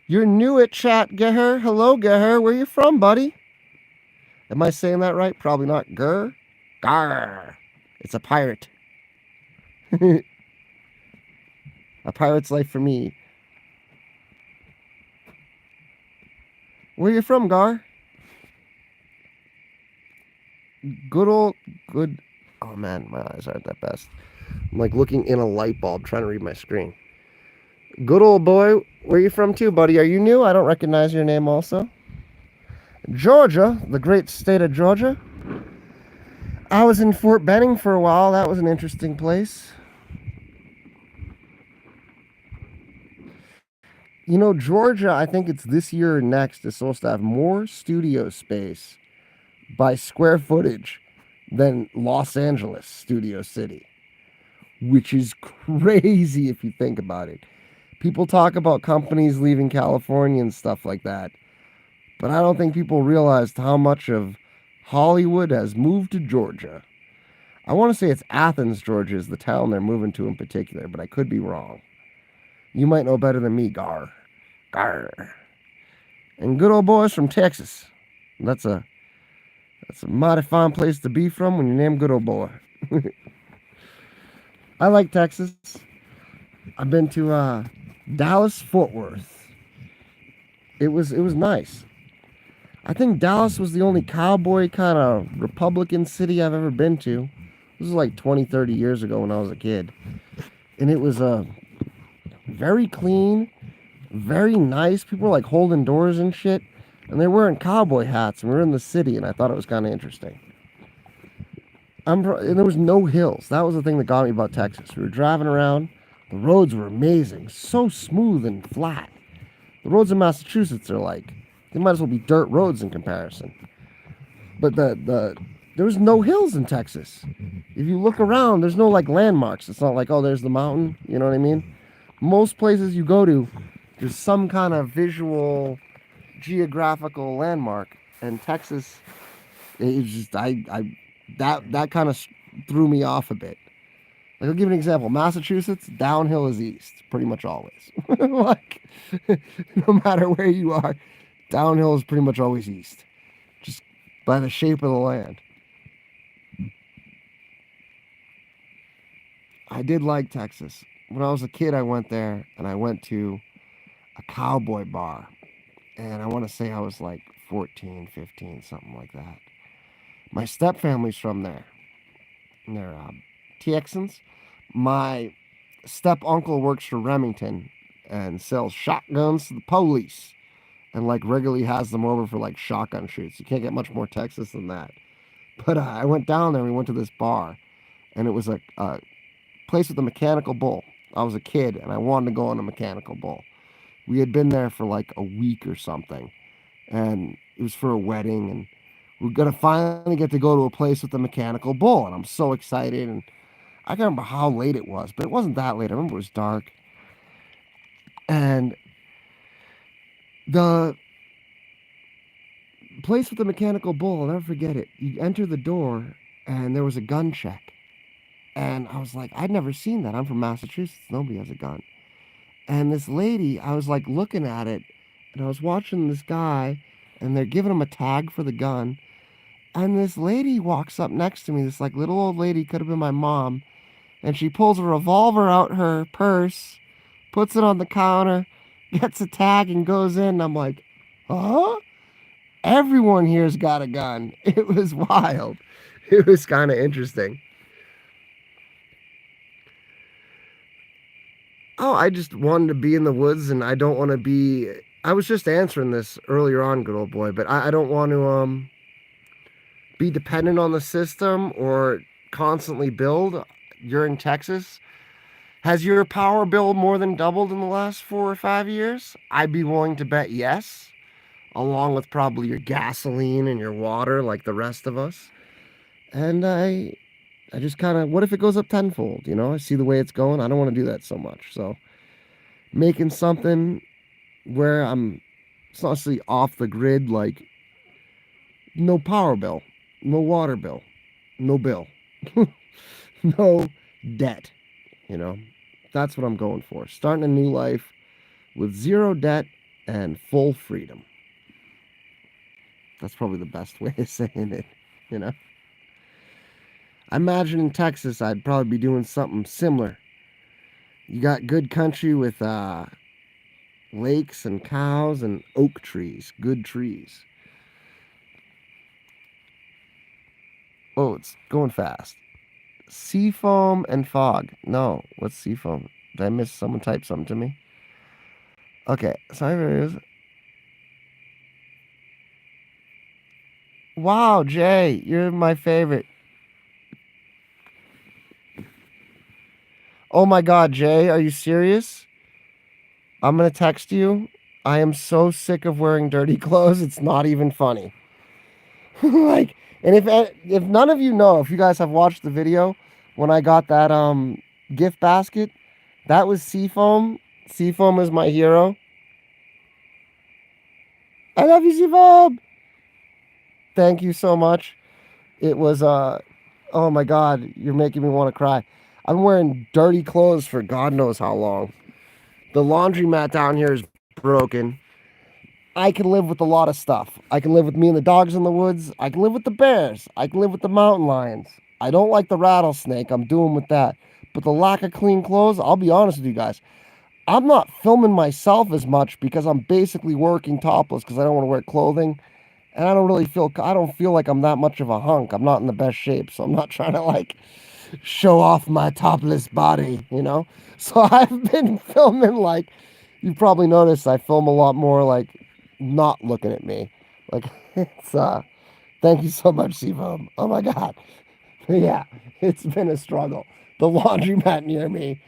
You're new at chat, Geher. Hello, Geher. Where you from, buddy? Am I saying that right? Probably not. Gur? Gar. It's a pirate. A pirate's life for me. Where you from, Gar? Good. Oh man, my eyes aren't that best. I'm like looking in a light bulb trying to read my screen. Good old boy. Where you from too, buddy? Are you new? I don't recognize your name also. Georgia, the great state of Georgia. I was in Fort Benning for a while. That was an interesting place. You know, Georgia, I think it's this year or next, is supposed to have more studio space by square footage than Los Angeles, Studio City, which is crazy if you think about it. People talk about companies leaving California and stuff like that, but I don't think people realized how much of Hollywood has moved to Georgia. I want to say it's Athens, Georgia is the town they're moving to in particular, but I could be wrong. You might know better than me, Gar. Gar. And good old boys from Texas. That's a that's a mighty fine place to be from when you name good old boy. I like Texas. I've been to Dallas, Fort Worth. It was nice. I think Dallas was the only cowboy kind of Republican city I've ever been to. This was like 20, 30 years ago when I was a kid. And it was very clean, very nice. People were like holding doors and shit. And they're wearing cowboy hats. And we were in the city, and I thought it was kind of interesting. And there was no hills. That was the thing that got me about Texas. We were driving around. The roads were amazing. So smooth and flat. The roads in Massachusetts are like, they might as well be dirt roads in comparison. But there was no hills in Texas. If you look around, there's no like landmarks. It's not like, oh, there's the mountain. You know what I mean? Most places you go to, there's some kind of visual, geographical landmark. And Texas, it's just that kind of threw me off a bit. Like, I'll give you an example. Massachusetts, downhill is east, pretty much always. Like, no matter where you are, downhill is pretty much always east, just by the shape of the land. I did like Texas. When I was a kid, I went there, and I went to a cowboy bar. And I want to say I was like 14, 15, something like that. My stepfamily's from there. And they're Texans. My step uncle works for Remington and sells shotguns to the police, and like regularly has them over for like shotgun shoots. You can't get much more Texas than that. But I went down there. We went to this bar, and it was a place with a mechanical bull. I was a kid, and I wanted to go on a mechanical bull. We had been there for like a week or something, and it was for a wedding, and we're gonna finally get to go to a place with a mechanical bull, and I'm so excited. And I can't remember how late it was, but it wasn't that late. I remember it was dark, and the place with the mechanical bull, I'll never forget it. You enter the door, and there was a gun check. And I was like, I'd never seen that. I'm from Massachusetts. Nobody has a gun. And this lady, I was like looking at it, and I was watching this guy, and they're giving him a tag for the gun. And this lady walks up next to me, this like little old lady, could have been my mom, and she pulls a revolver out her purse, puts it on the counter, gets a tag, and goes in. And I'm like, huh? Everyone here's got a gun. It was wild. It was kind of interesting. Oh, I just wanted to be in the woods, and I don't want to be. I was just answering this earlier on, good old boy, but I don't want to be dependent on the system or constantly build. You're in Texas. Has your power bill more than doubled in the last 4 or 5 years? I'd be willing to bet yes, along with probably your gasoline and your water, like the rest of us. And I just kind of, what if it goes up tenfold? You know, I see the way it's going. I don't want to do that so much. So making something where it's not necessarily off the grid, like no power bill, no water bill, no bill, no debt. You know, that's what I'm going for. Starting a new life with zero debt and full freedom. That's probably the best way of saying it, you know. I imagine in Texas, I'd probably be doing something similar. You got good country with lakes and cows and oak trees, good trees. Oh, it's going fast. Seafoam and fog. No, what's seafoam? Did I miss someone type something to me? Okay, sorry for this. Wow, Jay, you're my favorite. Oh my God, Jay, are you serious? I'm gonna text you. I am so sick of wearing dirty clothes. It's not even funny. Like, and if none of you know, if you guys have watched the video when I got that gift basket, that was Seafoam. Seafoam is my hero. I love you, Seafoam. Thank you so much. It was Oh my God, you're making me want to cry. I'm wearing dirty clothes for God knows how long. The laundromat down here is broken. I can live with a lot of stuff. I can live with me and the dogs in the woods. I can live with the bears. I can live with the mountain lions. I don't like the rattlesnake. I'm doing with that. But the lack of clean clothes, I'll be honest with you guys. I'm not filming myself as much because I'm basically working topless because I don't want to wear clothing. And I don't feel like I'm that much of a hunk. I'm not in the best shape. So I'm not trying to like show off my topless body, you know? So I've been filming like, you've probably noticed I film a lot more like not looking at me. Like, it's, thank you so much, Seafoam. Oh my God. Yeah, it's been a struggle. The laundromat near me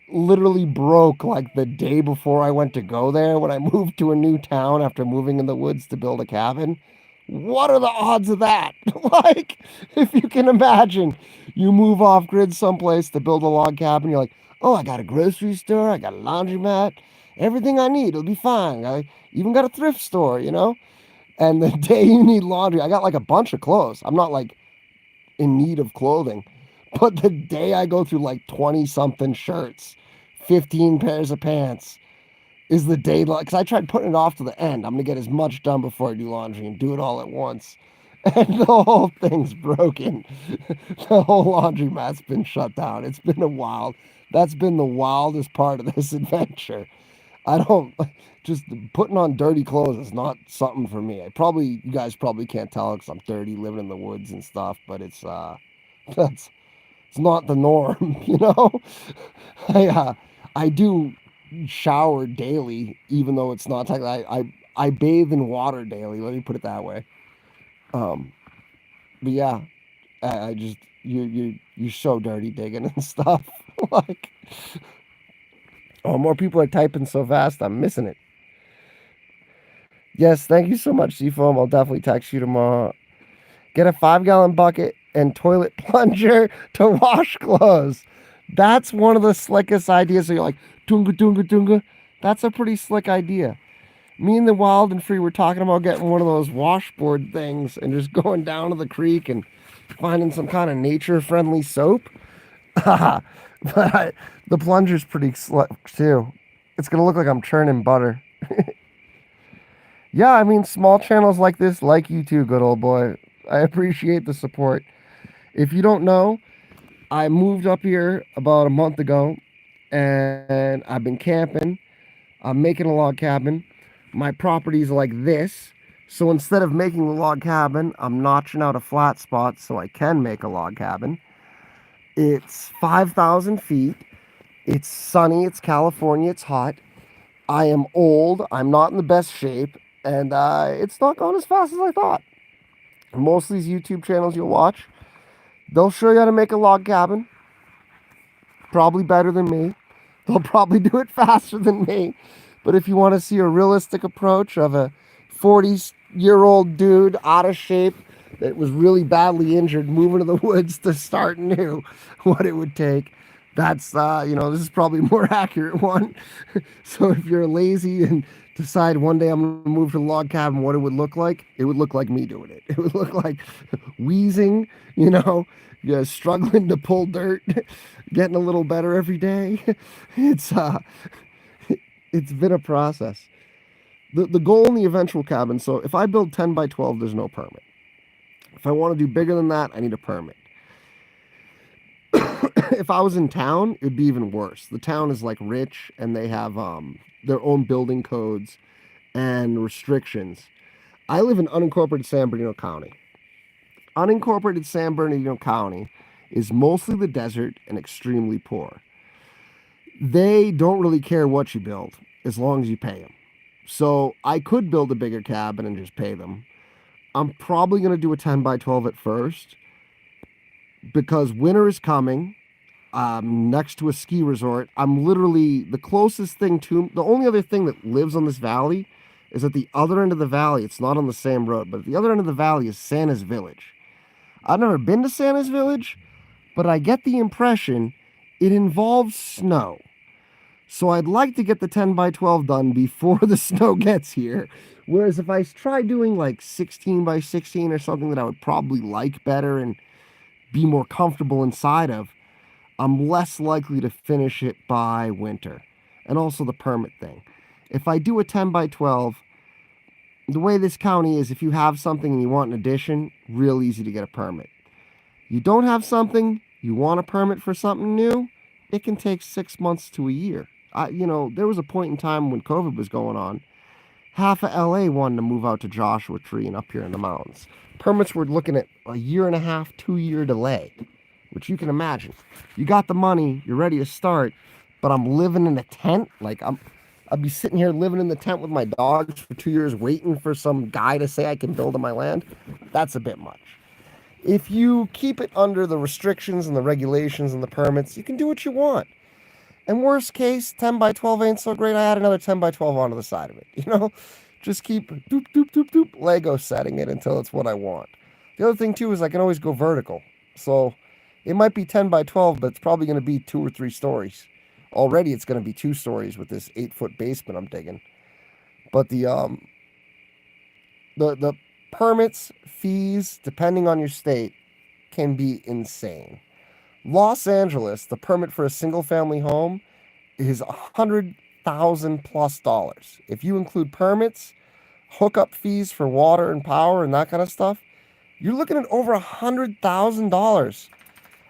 literally broke like the day before I went to go there when I moved to a new town after moving in the woods to build a cabin. What are the odds of that? Like, if you can imagine, you move off grid someplace to build a log cabin, you're like, oh, I got a grocery store, I got a laundromat, everything I need, it'll be fine. I even got a thrift store, you know? And the day you need laundry, I got like a bunch of clothes. I'm not like in need of clothing. But the day I go through like 20 something shirts, 15 pairs of pants is the day, because I tried putting it off to the end. I'm going to get as much done before I do laundry and do it all at once. And the whole thing's broken. The whole laundromat's been shut down. It's been a wild, that's been the wildest part of this adventure. I don't, just putting on dirty clothes is not something for me. You guys probably can't tell because I'm dirty living in the woods and stuff, but that's, it's not the norm, you know? I do shower daily, even though it's not technically, I bathe in water daily, let me put it that way. Um, but yeah, I just, you're so dirty digging and stuff. Like, oh, more people are typing so fast, I'm missing it. Yes, thank you so much, Seafoam. I'll definitely text you tomorrow. Get a 5 gallon bucket and toilet plunger to wash clothes. That's one of the slickest ideas. So you're like, tunga, tunga, tunga. That's a pretty slick idea. Me and the Wild and Free were talking about getting one of those washboard things and just going down to the creek and finding some kind of nature friendly soap. But the plunger's pretty slick too. It's going to look like I'm churning butter. Yeah, I mean, small channels like this, like you too, good old boy. I appreciate the support. If you don't know, I moved up here about a month ago and I've been camping. I'm making a log cabin. My property's like this. So instead of making the log cabin, I'm notching out a flat spot so I can make a log cabin. It's 5,000 feet. It's sunny. It's California. It's hot. I am old. I'm not in the best shape. And it's not going as fast as I thought. Most of these YouTube channels you'll watch, they'll show you how to make a log cabin. Probably better than me. They'll probably do it faster than me. But if you want to see a realistic approach of a 40-year-old dude out of shape that was really badly injured moving to the woods to start new, what it would take, that's, this is probably a more accurate one. So if you're lazy and decide one day I'm going to move to the log cabin, what it would look like me doing it. It would look like wheezing, yeah, struggling to pull dirt, getting a little better every day. It's it's been a process. The goal in the eventual cabin, so if I build 10 by 12, there's no permit. If I want to do bigger than that, I need a permit. If I was in town, it'd be even worse. The town is like rich and they have their own building codes and restrictions. I live in unincorporated San Bernardino County. Unincorporated San Bernardino County is mostly the desert and extremely poor. They don't really care what you build as long as you pay them. So I could build a bigger cabin and just pay them. I'm probably going to do a 10 by 12 at first because winter is coming. Next to a ski resort. I'm literally the closest thing to, the only other thing that lives on this valley is at the other end of the valley. It's not on the same road, but at the other end of the valley is Santa's Village. I've never been to Santa's Village, but I get the impression it involves snow. So I'd like to get the 10 by 12 done before the snow gets here. Whereas if I try doing like 16 by 16 or something that I would probably like better and be more comfortable inside of, I'm less likely to finish it by winter. And also the permit thing. If I do a 10 by 12, the way this county is, if you have something and you want an addition, real easy to get a permit. You don't have something, you want a permit for something new, it can take 6 months to a year. There was a point in time when COVID was going on. Half of LA wanted to move out to Joshua Tree and up here in the mountains. Permits were looking at a year and a half, 2 year delay, which you can imagine. You got the money, you're ready to start, but I'm living in a tent. I'd be sitting here living in the tent with my dogs for 2 years waiting for some guy to say I can build on my land. That's a bit much. If you keep it under the restrictions and the regulations and the permits, you can do what you want. And worst case, 10 by 12 ain't so great. I add another 10 by 12 onto the side of it. Just keep doop, doop, doop, doop, Lego setting it until it's what I want. The other thing too is I can always go vertical. So it might be 10 by 12, but it's probably going to be 2 or 3 stories. Already it's going to be 2 stories with this 8-foot basement I'm digging. But the permits, fees, depending on your state, can be insane. Los Angeles, the permit for a single family home is $100,000 plus. If you include permits, hookup fees for water and power and that kind of stuff, you're looking at over $100,000.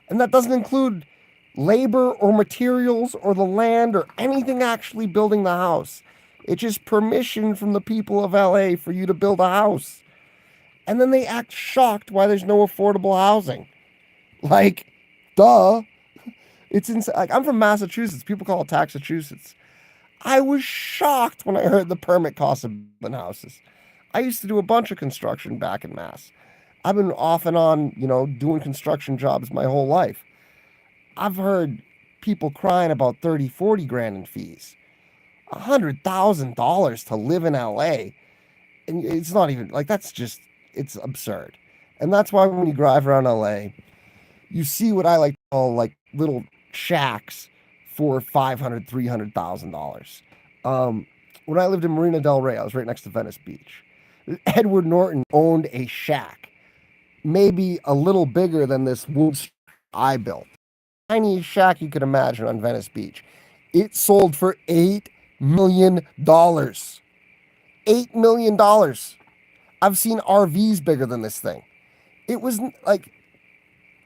And that doesn't include labor or materials or the land or anything actually building the house. It's just permission from the people of LA for you to build a house. And then they act shocked why there's no affordable housing. Duh. It's insane. I'm from Massachusetts. People call it Taxachusetts. I was shocked when I heard the permit costs of building houses. I used to do a bunch of construction back in Mass. I've been off and on, doing construction jobs my whole life. I've heard people crying about 30, 40 grand in fees. $100,000 to live in LA. And it's not even, it's absurd. And that's why when you drive around LA, you see what I like to call little shacks for $500,000, $300,000. When I lived in Marina Del Rey, I was right next to Venice Beach. Edward Norton owned a shack, maybe a little bigger than this wood I built. Tiny shack you could imagine on Venice Beach. It sold for $8 million. $8 million. I've seen RVs bigger than this thing. It was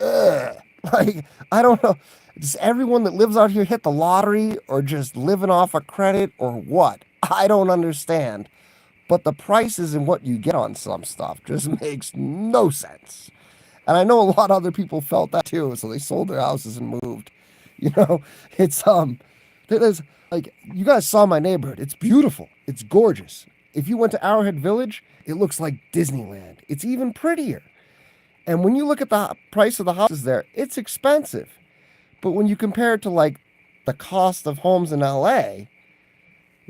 I don't know. Does everyone that lives out here hit the lottery or just living off a credit or what? I don't understand. But the prices and what you get on some stuff just makes no sense. And I know a lot of other people felt that too, so they sold their houses and moved. It's there's you guys saw my neighborhood. It's beautiful. It's gorgeous. If you went to Arrowhead Village, it looks like Disneyland. It's even prettier. And when you look at the price of the houses there, it's expensive. But when you compare it to the cost of homes in LA,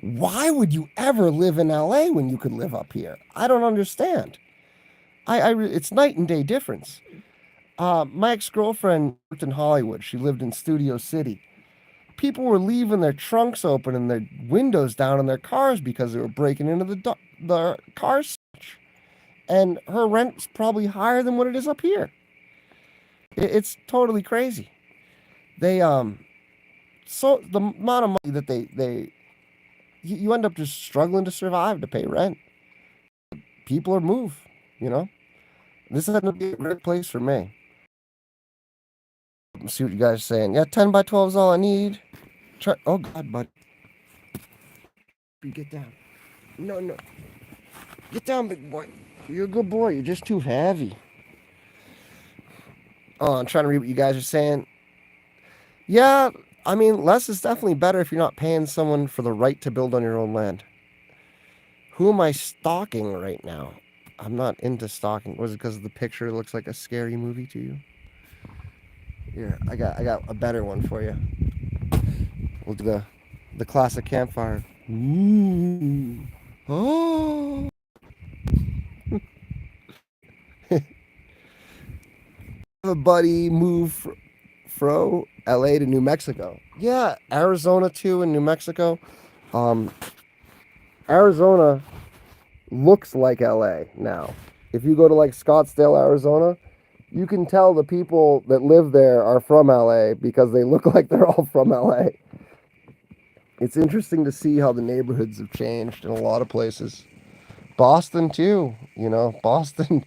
why would you ever live in LA when you could live up here? I don't understand. It's night and day difference. My ex-girlfriend worked in Hollywood. She lived in Studio City. People were leaving their trunks open and their windows down in their cars because they were breaking into the car. And her rent's probably higher than what it is up here. It's totally crazy. They so the amount of money that you end up just struggling to survive to pay rent. People are moved, This is gonna be a great place for me. Let's see what you guys are saying. Yeah, 10 by 12 is all I need. Oh God, bud. You get down. No. Get down, big boy. You're a good boy. You're just too heavy. Oh, I'm trying to read what you guys are saying. Yeah, less is definitely better if you're not paying someone for the right to build on your own land. Who am I stalking right now? I'm not into stalking. Was it because of the picture? It looks like a scary movie to you. Here, I got a better one for you. We'll do the classic campfire. Ooh. Oh. A buddy move from LA to New Mexico. Yeah, Arizona too, and New Mexico. Arizona looks like LA now. If you go to Scottsdale, Arizona, You can tell the people that live there are from LA because they look like they're all from LA. It's interesting to see how the neighborhoods have changed in a lot of places. Boston too, Boston,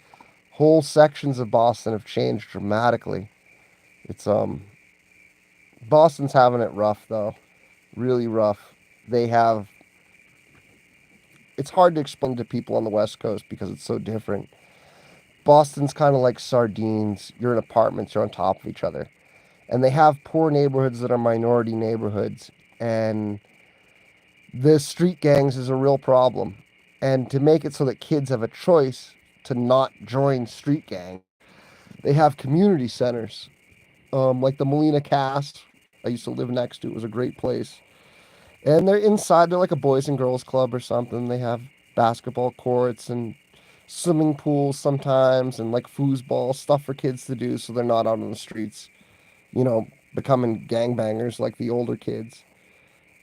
whole sections of Boston have changed dramatically. It's Boston's having it rough though, really rough. They have It's hard to explain to people on the West Coast because it's so different. Boston's kind of like sardines. You're in apartments, you're on top of each other. And they have poor neighborhoods that are minority neighborhoods. And the street gangs is a real problem. And to make it so that kids have a choice to not join street gangs, they have community centers, like the Molina Cast. I used to live next to. It was a great place. And they're inside. They're like a boys and girls club or something. They have basketball courts and swimming pools sometimes, and like foosball stuff for kids to do, so they're not out on the streets, you know, becoming gangbangers like the older kids.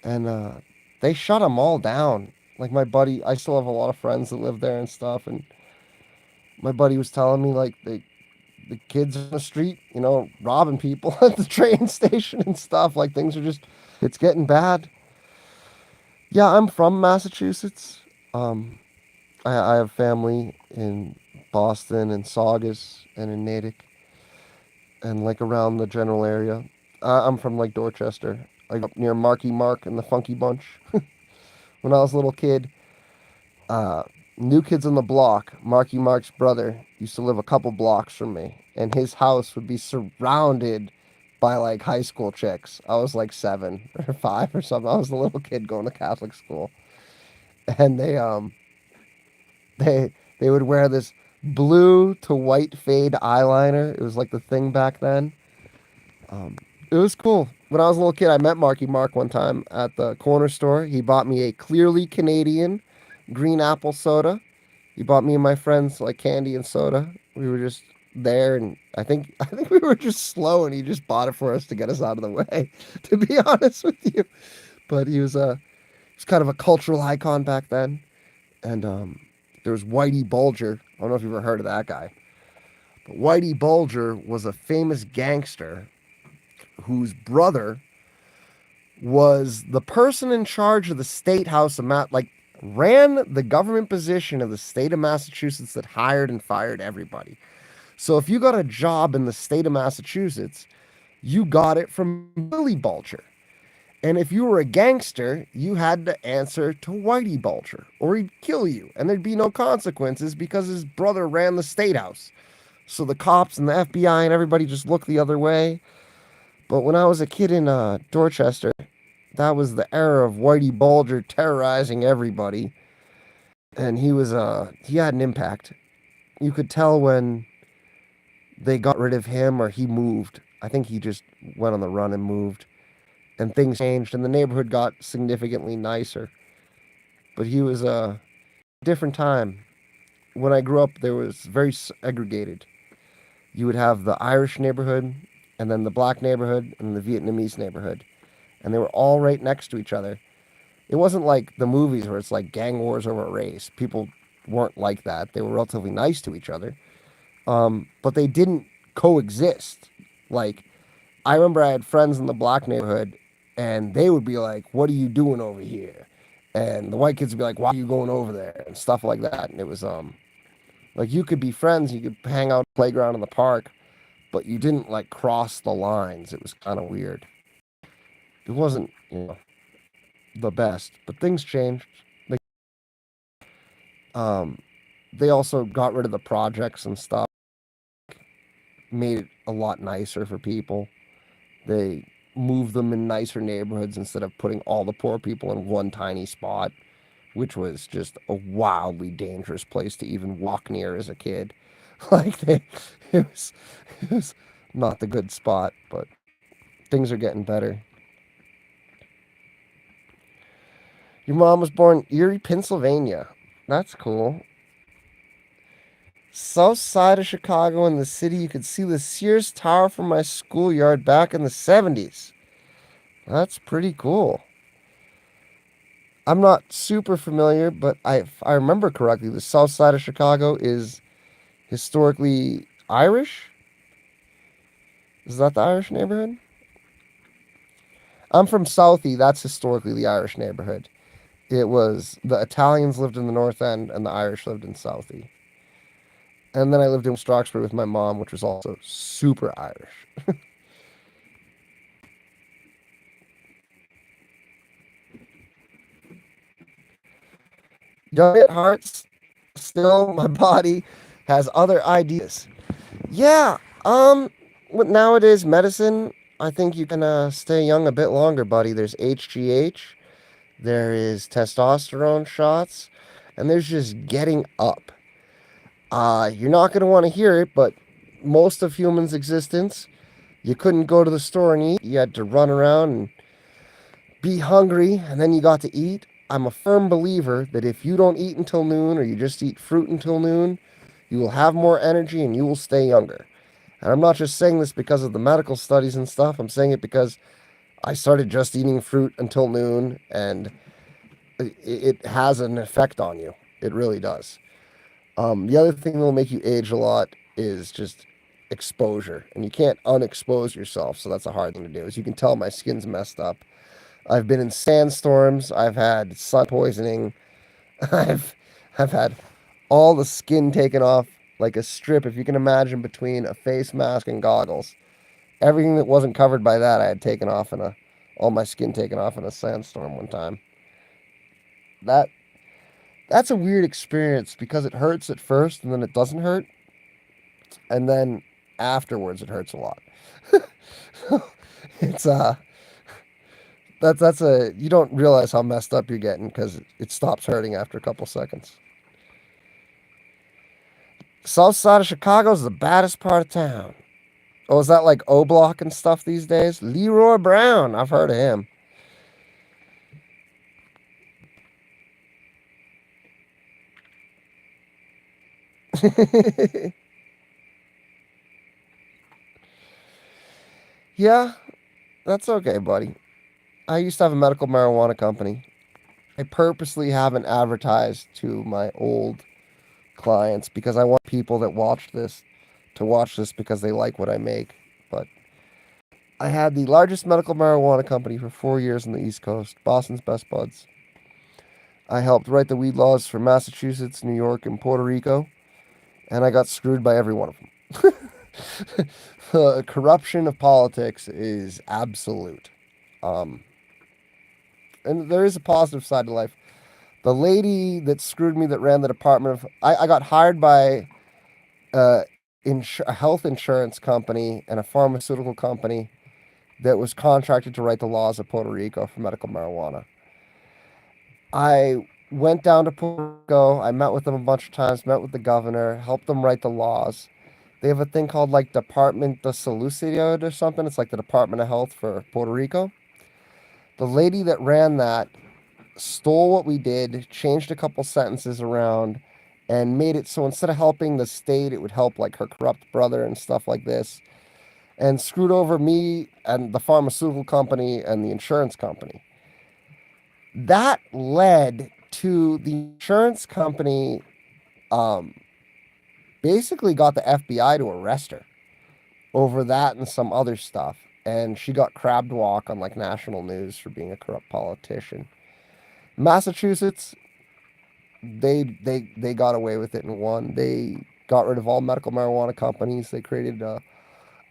And they shut them all down. Like my buddy, I still have a lot of friends that live there and stuff. And my buddy was telling me like the kids on the street, robbing people at the train station and stuff. Like things are just, it's getting bad. Yeah, I'm from Massachusetts. Um, I have family in Boston and Saugus and in Natick and like around the general area. I'm from like Dorchester, like up near Marky Mark and the Funky Bunch. When I was a little kid, uh, New Kids on the Block, Marky Mark's brother, used to live a couple blocks from me, and his house would be surrounded by like high school chicks. I was like 7 or 5 or something. I was a little kid going to Catholic school, and they would wear this blue to white fade eyeliner. It was like the thing back then. Um, it was cool. When I was a little kid, I met Marky Mark one time at the corner store. He bought me a clearly Canadian green apple soda. He bought me and my friends like candy and soda. We were just there, and I think we were just slow, and he just bought it for us to get us out of the way. To be honest with you, but he was kind of a cultural icon back then. And there was Whitey Bulger. I don't know if you've ever heard of that guy, but Whitey Bulger was a famous gangster whose brother was the person in charge of the state house of like ran the government position of the state of Massachusetts that hired and fired everybody. So if you got a job in the state of Massachusetts, you got it from Billy Bulger. And if you were a gangster, you had to answer to Whitey Bulger, or he'd kill you, and there'd be no consequences because his brother ran the state house. So the cops and the FBI and everybody just looked the other way. But when I was a kid in Dorchester, that was the era of Whitey Bulger terrorizing everybody, and he had an impact. You could tell when they got rid of him or he moved. I think he just went on the run and moved, and things changed, and the neighborhood got significantly nicer. But he was a different time. When I grew up, there was very segregated. You would have the Irish neighborhood, and then the black neighborhood, and the Vietnamese neighborhood, and they were all right next to each other. It wasn't like the movies where it's like gang wars over race. People weren't like that. They were relatively nice to each other, but they didn't coexist. Like I remember I had friends in the black neighborhood, and they would be like, "What are you doing over here?" And the white kids would be like, "Why are you going over there?" and stuff like that. And it was like you could be friends, you could hang out playground in the park, but you didn't like cross the lines. It was kind of weird. It wasn't, the best, but things changed. They um they also got rid of the projects and stuff, made it a lot nicer for people. They moved them in nicer neighborhoods instead of putting all the poor people in one tiny spot, which was just a wildly dangerous place to even walk near as a kid. Like it was, it was not the good spot, but things are getting better. Your mom was born Erie, Pennsylvania. That's cool. South side of Chicago in the city, you could see the Sears Tower from my schoolyard back in the 70s. That's pretty cool. I'm not super familiar, but if I remember correctly, the south side of Chicago is historically Irish. Is that the Irish neighborhood? I'm from Southie. That's historically the Irish neighborhood. It was the Italians lived in the North End and the Irish lived in Southie. And then I lived in Stroxbury with my mom, which was also super Irish. Young at heart, still my body has other ideas. Yeah, with nowadays medicine, I think you can stay young a bit longer, buddy. There's HGH, there is testosterone shots, and there's just getting up. You're not going to want to hear it, but most of humans' existence, you couldn't go to the store and eat. You had to run around and be hungry, and then you got to eat. I'm a firm believer that if you don't eat until noon or you just eat fruit until noon, you will have more energy and you will stay younger. And I'm not just saying this because of the medical studies and stuff. I'm saying it because I started just eating fruit until noon and it has an effect on you. It really does. The other thing that will make you age a lot is just exposure. And you can't unexpose yourself. So that's a hard thing to do. As you can tell, my skin's messed up. I've been in sandstorms. I've had sun poisoning. I've I've had all the skin taken off like a strip, if you can imagine, between a face mask and goggles. Everything that wasn't covered by that, I had taken off in a all my skin taken off in a sandstorm one time. That that's a weird experience because it hurts at first and then it doesn't hurt, and then afterwards it hurts a lot. it's that's a you don't realize how messed up you're getting because it stops hurting after a couple seconds. South side of Chicago is the baddest part of town. Oh, is that like O Block and stuff these days? Leroy Brown, I've heard of him. Yeah, that's okay, buddy. I used to have a medical marijuana company. I purposely haven't advertised to my old clients because I want people that watch this to watch this because they like what I make. But I had the largest medical marijuana company for 4 years on the East Coast, Boston's Best Buds. I helped write the weed laws for Massachusetts, New York, and Puerto Rico, and I got screwed by every one of them. The corruption of politics is absolute. Um, and there is a positive side to life. The lady that screwed me that ran the department of I got hired by uh, a health insurance company and a pharmaceutical company that was contracted to write the laws of Puerto Rico for medical marijuana. I went down to Puerto Rico. I met with them a bunch of times, met with the governor, helped them write the laws. They have a thing called like Department de Salud or something. It's like the Department of Health for Puerto Rico. The lady that ran that stole what we did, changed a couple sentences around, and made it so instead of helping the state, it would help like her corrupt brother and stuff like this, and screwed over me and the pharmaceutical company and the insurance company. That led to the insurance company um, basically got the FBI to arrest her over that and some other stuff. And she got crabbed walk on like national news for being a corrupt politician. Massachusetts, they got away with it and won. They got rid of all medical marijuana companies. They created a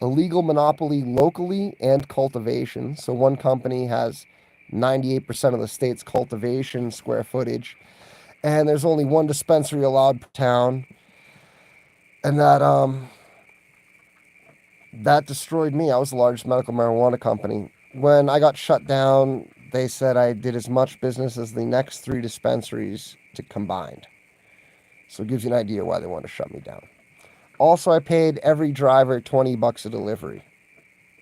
legal monopoly locally and cultivation. So one company has 98% of the state's cultivation square footage, and there's only one dispensary allowed per town. And that destroyed me. I was the largest medical marijuana company. When I got shut down, they said I did as much business as the next three dispensaries to combined. So it gives you an idea why they wanted to shut me down. Also, I paid every driver $20 a delivery,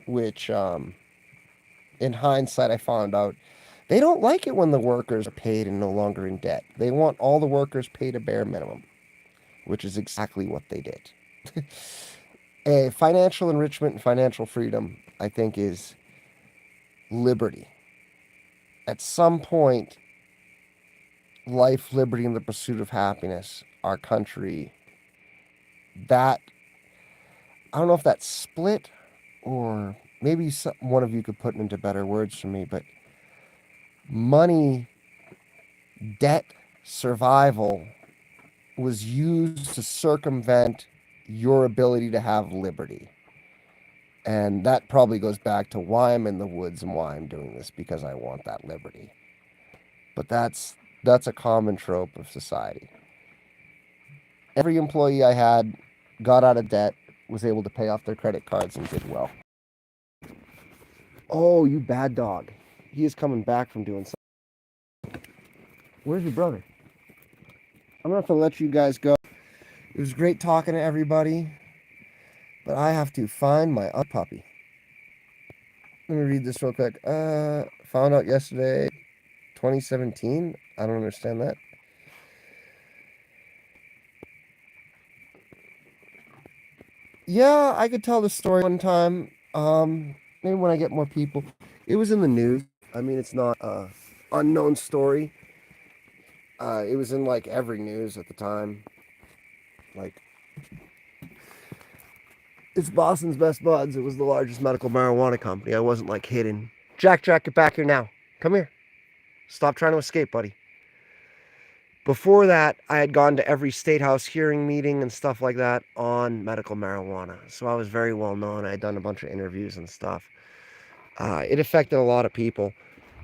which, in hindsight, I found out they don't like it when the workers are paid and no longer in debt. They want all the workers paid a bare minimum, which is exactly what they did. A financial enrichment and financial freedom, I think, is liberty. At some point, life, liberty, and the pursuit of happiness, our country, that, I don't know if that's split or maybe one of you could put it into better words for me, but money, debt, survival was used to circumvent your ability to have liberty. And that probably goes back to why I'm in the woods and why I'm doing this, because I want that liberty. But that's a common trope of society. Every employee I had got out of debt, was able to pay off their credit cards, and did well. Oh, you bad dog. He is coming back from doing something. Where's your brother? I'm going to have to let you guys go. It was great talking to everybody, but I have to find my puppy. Let me read this real quick. Found out yesterday, 2017. I don't understand that. Yeah, I could tell the story one time. Maybe when I get more people. It was in the news. I mean, it's not a unknown story. It was in like every news at the time. Like, it's Boston's Best Buds. It was the largest medical marijuana company. I wasn't like hidden. Jack, get back here now. Come here. Stop trying to escape, buddy. Before that, I had gone to every state house hearing meeting and stuff like that on medical marijuana. So I was very well known. I had done a bunch of interviews and stuff. It affected a lot of people.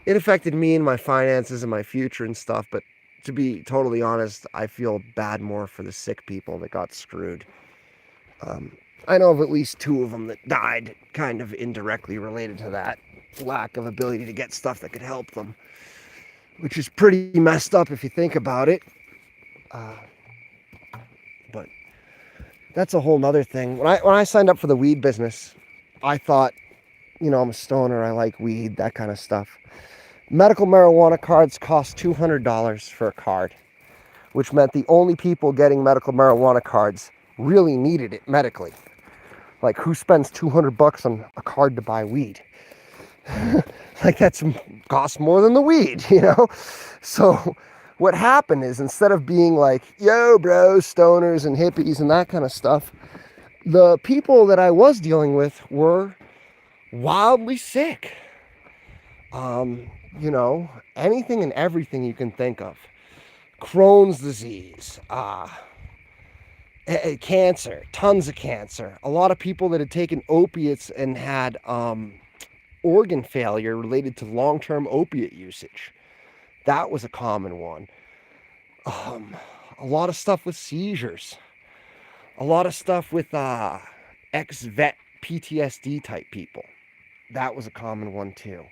It affected me and my finances and my future and stuff. But to be totally honest, I feel bad more for the sick people that got screwed. I know of at least 2 of them that died kind of indirectly related to that lack of ability to get stuff that could help them, which is pretty messed up if you think about it. But that's a whole nother thing. When I signed up for the weed business, I thought, I'm a stoner, I like weed, that kind of stuff. Medical marijuana cards cost $200 for a card, which meant the only people getting medical marijuana cards really needed it medically. Like, who spends $200 on a card to buy weed? Like, that's costs more than the weed, So what happened is, instead of being like, yo, bro, stoners and hippies and that kind of stuff, the people that I was dealing with were wildly sick. Anything and everything you can think of. Crohn's disease, cancer, tons of cancer. A lot of people that had taken opiates and had organ failure related to long-term opiate usage. That was a common one. A lot of stuff with seizures. A lot of stuff with ex-vet PTSD type people. That was a common one too.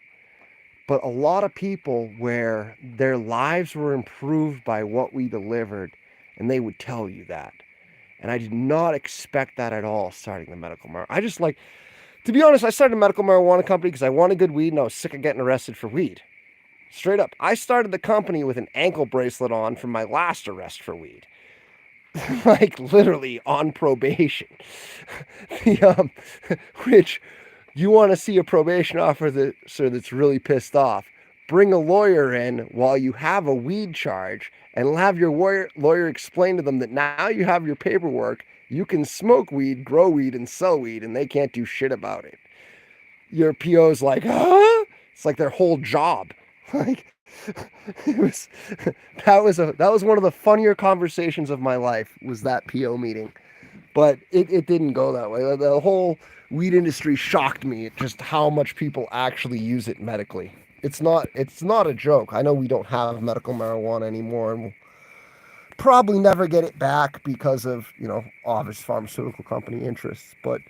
But a lot of people where their lives were improved by what we delivered, and they would tell you that. And I did not expect that at all starting the medical marijuana. To be honest, I started a medical marijuana company because I wanted good weed and I was sick of getting arrested for weed. Straight up. I started the company with an ankle bracelet on from my last arrest for weed. Like, literally on probation. Which, you want to see a probation officer that's really pissed off, bring a lawyer in while you have a weed charge and have your lawyer explain to them that now you have your paperwork, you can smoke weed, grow weed, and sell weed, and they can't do shit about it. Your PO's like, huh? It's like their whole job. Like, that was one of the funnier conversations of my life, was that PO meeting. But it didn't go that way. The whole weed industry shocked me at just how much people actually use it medically. It's not a joke. I know we don't have medical marijuana anymore, and we'll probably never get it back because of, obvious pharmaceutical company interests. But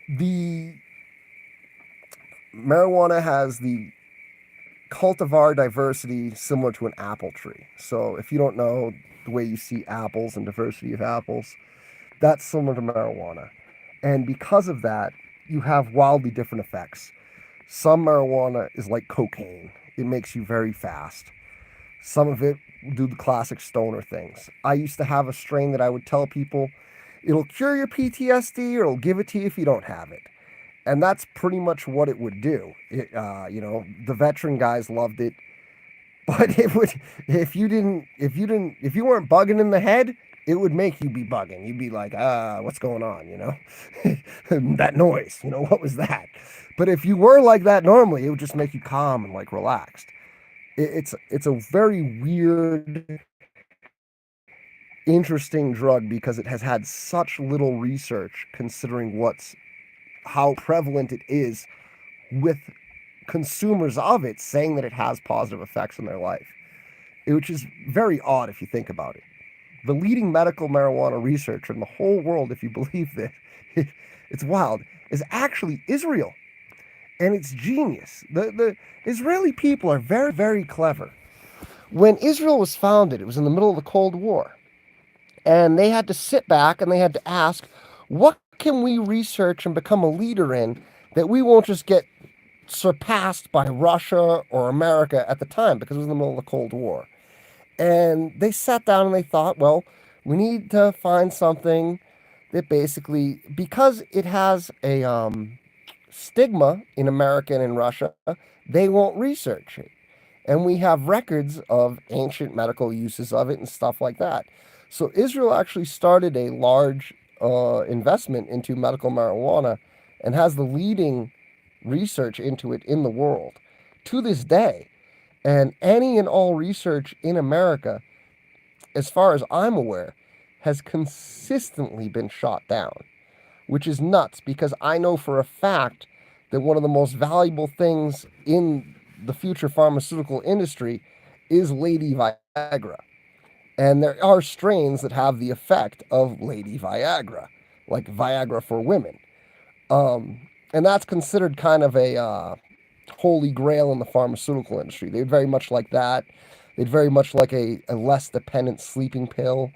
the marijuana has the cultivar diversity similar to an apple tree. So if you don't know the way you see apples and diversity of apples, that's similar to marijuana. And because of that, you have wildly different effects. Some marijuana is like cocaine. It makes you very fast. Some of it do the classic stoner things. I used to have a strain that I would tell people, it'll cure your PTSD, or it'll give it to you if you don't have it. And that's pretty much what it would do. The veteran guys loved it, but it would, if you weren't bugging in the head, it would make you be bugging. You'd be like, what's going on, that noise, what was that? But if you were like that normally, it would just make you calm and like relaxed. It's a very weird, interesting drug because it has had such little research considering what's how prevalent it is with consumers of it saying that it has positive effects in their life, which is very odd if you think about it. The leading medical marijuana researcher in the whole world, if you believe this, it's wild, is actually Israel. And it's genius. The Israeli people are very, very clever. When Israel was founded, it was in the middle of the Cold War. And they had to sit back and they had to ask, what can we research and become a leader in that we won't just get surpassed by Russia or America at the time because it was in the middle of the Cold War. And they sat down and they thought, well, we need to find something that basically, because it has a stigma in America and in Russia, they won't research it. And we have records of ancient medical uses of it and stuff like that. So Israel actually started a large investment into medical marijuana and has the leading research into it in the world to this day. And any and all research in America, as far as I'm aware, has consistently been shot down, which is nuts because I know for a fact that one of the most valuable things in the future pharmaceutical industry is Lady Viagra. And there are strains that have the effect of Lady Viagra, like Viagra for women. And that's considered kind of a holy grail in the pharmaceutical industry. They'd very much like that. They'd very much like a less dependent sleeping pill.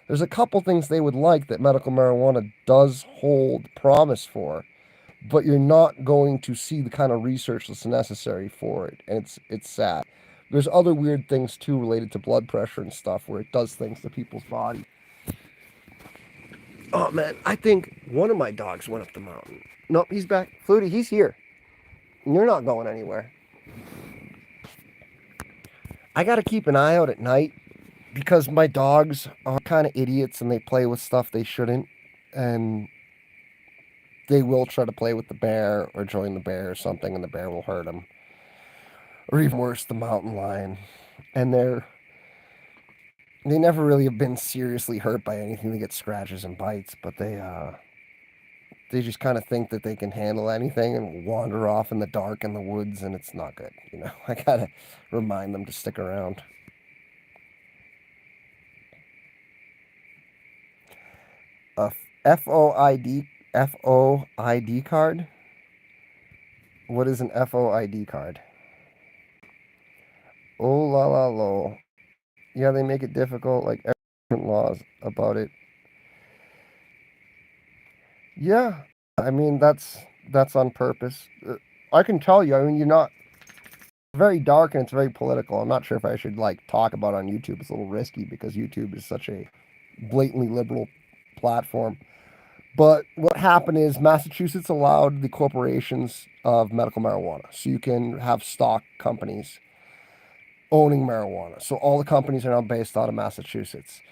There's a couple things they would like that medical marijuana does hold promise for, but you're not going to see the kind of research that's necessary for it, and it's sad. There's other weird things too related to blood pressure and stuff where it does things to people's body. Oh man, I think one of my dogs went up the mountain. Nope, he's back. Flutie, he's here. You're not going anywhere. I got to keep an eye out at night because my dogs are kind of idiots and they play with stuff they shouldn't. And they will try to play with the bear or join the bear or something, and the bear will hurt them. Or even worse, the mountain lion. And they never really have been seriously hurt by anything. They get scratches and bites, but they just kind of think that they can handle anything and wander off in the dark in the woods, and it's not good. I gotta remind them to stick around. A FOID card. What is an FOID card? Oh la la lo. Yeah, they make it difficult, like different laws about it. Yeah, I mean that's on purpose. I can tell you. I mean, you're not very dark and it's very political. I'm not sure if I should like talk about it on YouTube. It's a little risky because YouTube is such a blatantly liberal platform. But what happened is Massachusetts allowed the corporations of medical marijuana, so you can have stock companies owning marijuana. So all the companies are now based out of Massachusetts.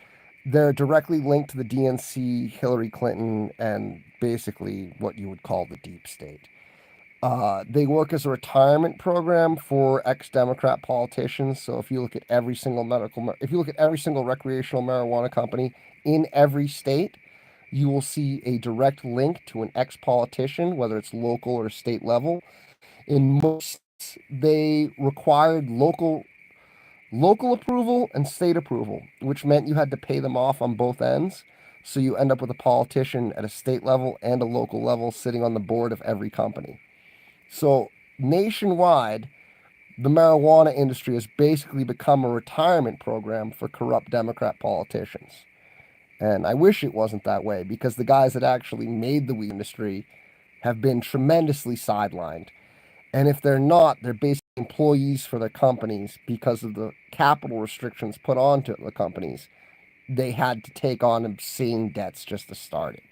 They're directly linked to the DNC, Hillary Clinton, and basically what you would call the deep state. They work as a retirement program for ex-Democrat politicians. So if you look at every single if you look at every single recreational marijuana company in every state, you will see a direct link to an ex-politician, whether it's local or state level. In most, they required local approval and state approval, which meant you had to pay them off on both ends. So you end up with a politician at a state level and a local level sitting on the board of every company. So nationwide, the marijuana industry has basically become a retirement program for corrupt Democrat politicians. And I wish it wasn't that way because the guys that actually made the weed industry have been tremendously sidelined. And if they're not, they're basically employees for their companies because of the capital restrictions put onto the companies. They had to take on obscene debts just to start it.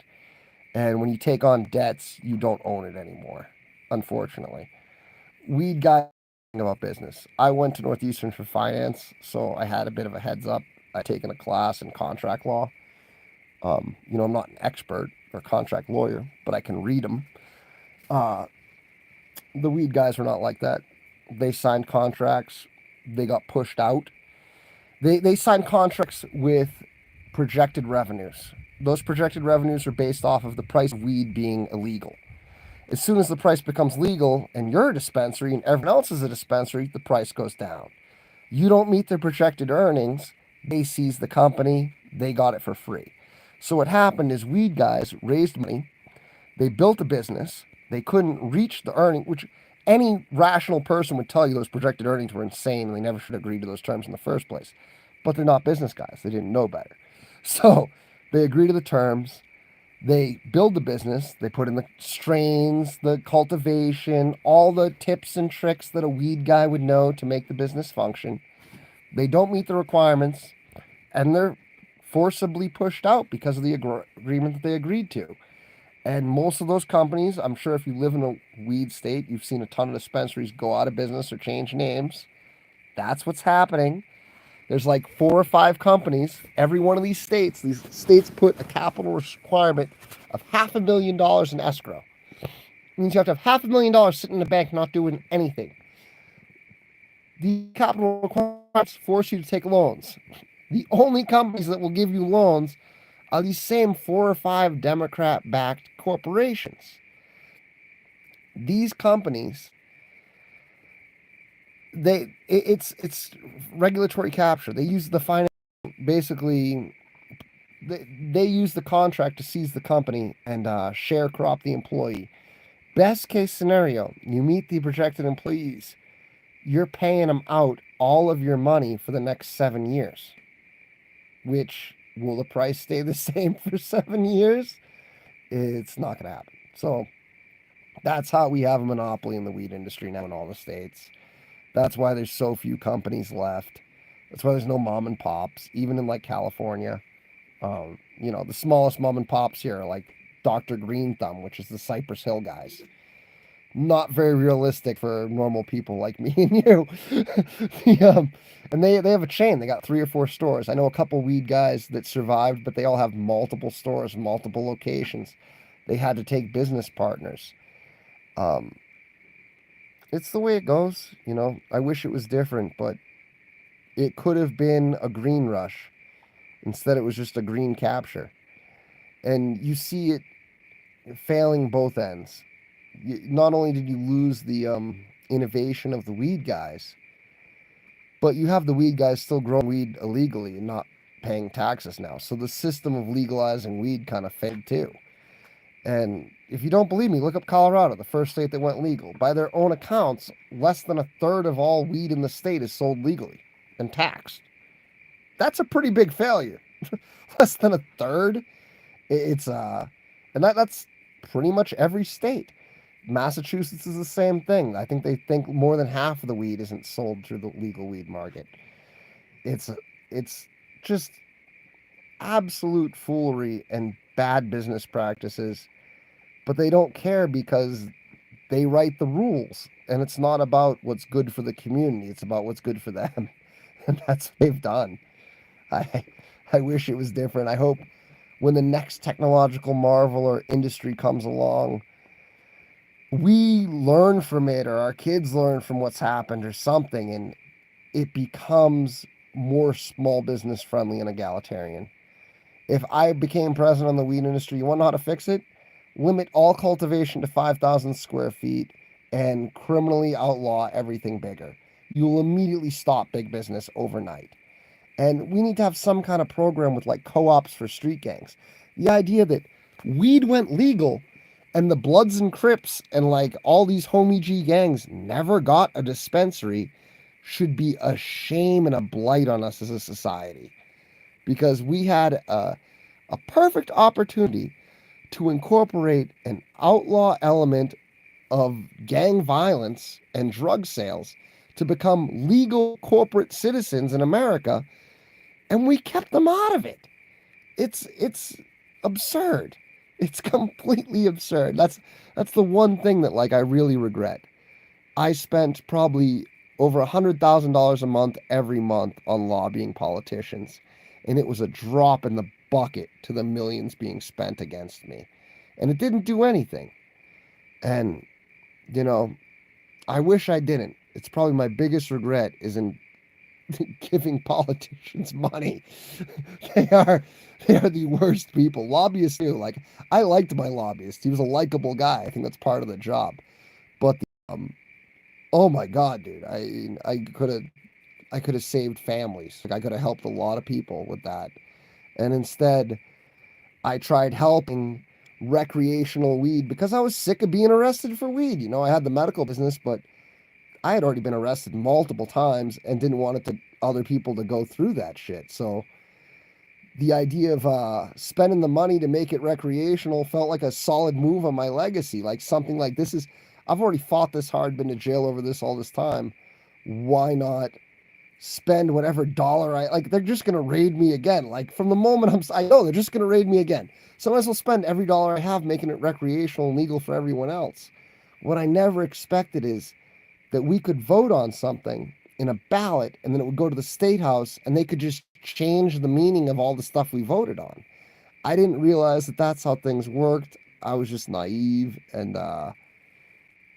And when you take on debts, you don't own it anymore, unfortunately. Weed guy about business. I went to Northeastern for finance, so I had a bit of a heads up. I'd taken a class in contract law. I'm not an expert or contract lawyer, but I can read them. Uh, the weed guys were not like that. They signed contracts. They got pushed out. They signed contracts with projected revenues. Those projected revenues are based off of the price of weed being illegal. As soon as the price becomes legal and you're a dispensary and everyone else is a dispensary, the price goes down. You don't meet their projected earnings, they seize the company, they got it for free. So what happened is weed guys raised money, they built a business, they couldn't reach the earning, which any rational person would tell you those projected earnings were insane and they never should agree to those terms in the first place. But they're not business guys, they didn't know better. So they agree to the terms, they build the business, they put in the strains, the cultivation, all the tips and tricks that a weed guy would know to make the business function. They don't meet the requirements, and they're forcibly pushed out because of the agreement that they agreed to. And most of those companies, I'm sure if you live in a weed state, you've seen a ton of dispensaries go out of business or change names. That's what's happening. There's like 4 or 5 companies. Every one of these states put a capital requirement of $500,000 in escrow. It means you have to have $500,000 sitting in the bank not doing anything. The capital requirements force you to take loans. The only companies that will give you loans are these same 4 or 5 Democrat-backed corporations. These companies, it's regulatory capture. They use the finance, basically. They use the contract to seize the company and sharecrop the employee. Best case scenario, you meet the projected employees. You're paying them out all of your money for the next 7 years. Which, will the price stay the same for 7 years? It's not going to happen. So that's how we have a monopoly in the weed industry now in all the states. That's why there's so few companies left. That's why there's no mom and pops, even in like California. The smallest mom and pops here are like Dr. Green Thumb, which is the Cypress Hill guys. Not very realistic for normal people like me and you. And they have a chain. They got 3 or 4 stores. I know a couple weed guys that survived, but they all have multiple stores, multiple locations. They had to take business partners. Um, it's the way it goes. I wish it was different, but it could have been a green rush. Instead, it was just a green capture. And you see it failing both ends. Not only did you lose the innovation of the weed guys, but you have the weed guys still growing weed illegally and not paying taxes now. So the system of legalizing weed kind of failed too. And if you don't believe me, look up Colorado, the first state that went legal. By their own accounts, less than a third of all weed in the state is sold legally and taxed. That's a pretty big failure. Less than a third. It's and that's pretty much every state. Massachusetts is the same thing. I think they think more than half of the weed isn't sold through the legal weed market. It's it's just absolute foolery and bad business practices, but they don't care because they write the rules, and it's not about what's good for the community. It's about what's good for them, and that's what they've done. I I wish it was different. I hope when the next technological marvel or industry comes along, we learn from it or our kids learn from what's happened or something, and it becomes more small business friendly and egalitarian. If I became president on the weed industry, you want to know how to fix it? Limit all cultivation to 5,000 square feet and criminally outlaw everything bigger. You'll immediately stop big business overnight. And we need to have some kind of program with like co-ops for street gangs. The idea that weed went legal and the Bloods and Crips and like all these homie G gangs never got a dispensary should be a shame and a blight on us as a society. Because we had a perfect opportunity to incorporate an outlaw element of gang violence and drug sales to become legal corporate citizens in America, and we kept them out of it. It's absurd. It's completely absurd. That's the one thing that like I really regret. I spent probably over $100,000 a month every month on lobbying politicians, and it was a drop in the bucket to the millions being spent against me. And it didn't do anything. And, you know, I wish I didn't. It's probably my biggest regret is in giving politicians money. they are they are the worst people. Lobbyists too. Like I liked my lobbyist. He was a likable guy. I think that's part of the job. But oh my god, dude. I could have saved families. Like I could have helped a lot of people with that. And instead, I tried helping recreational weed because I was sick of being arrested for weed. I had the medical business, but I had already been arrested multiple times and didn't want it to other people to go through that shit. So the idea of spending the money to make it recreational felt like a solid move on my legacy. Like something like this is, I've already fought this hard, been to jail over this all this time. Why not spend whatever dollar I like? They're just gonna raid me again. Like from the moment I know they're just gonna raid me again. So I might as well spend every dollar I have making it recreational and legal for everyone else. What I never expected is that we could vote on something in a ballot and then it would go to the state house and they could just change the meaning of all the stuff we voted on. I didn't realize that that's how things worked. I was just naive and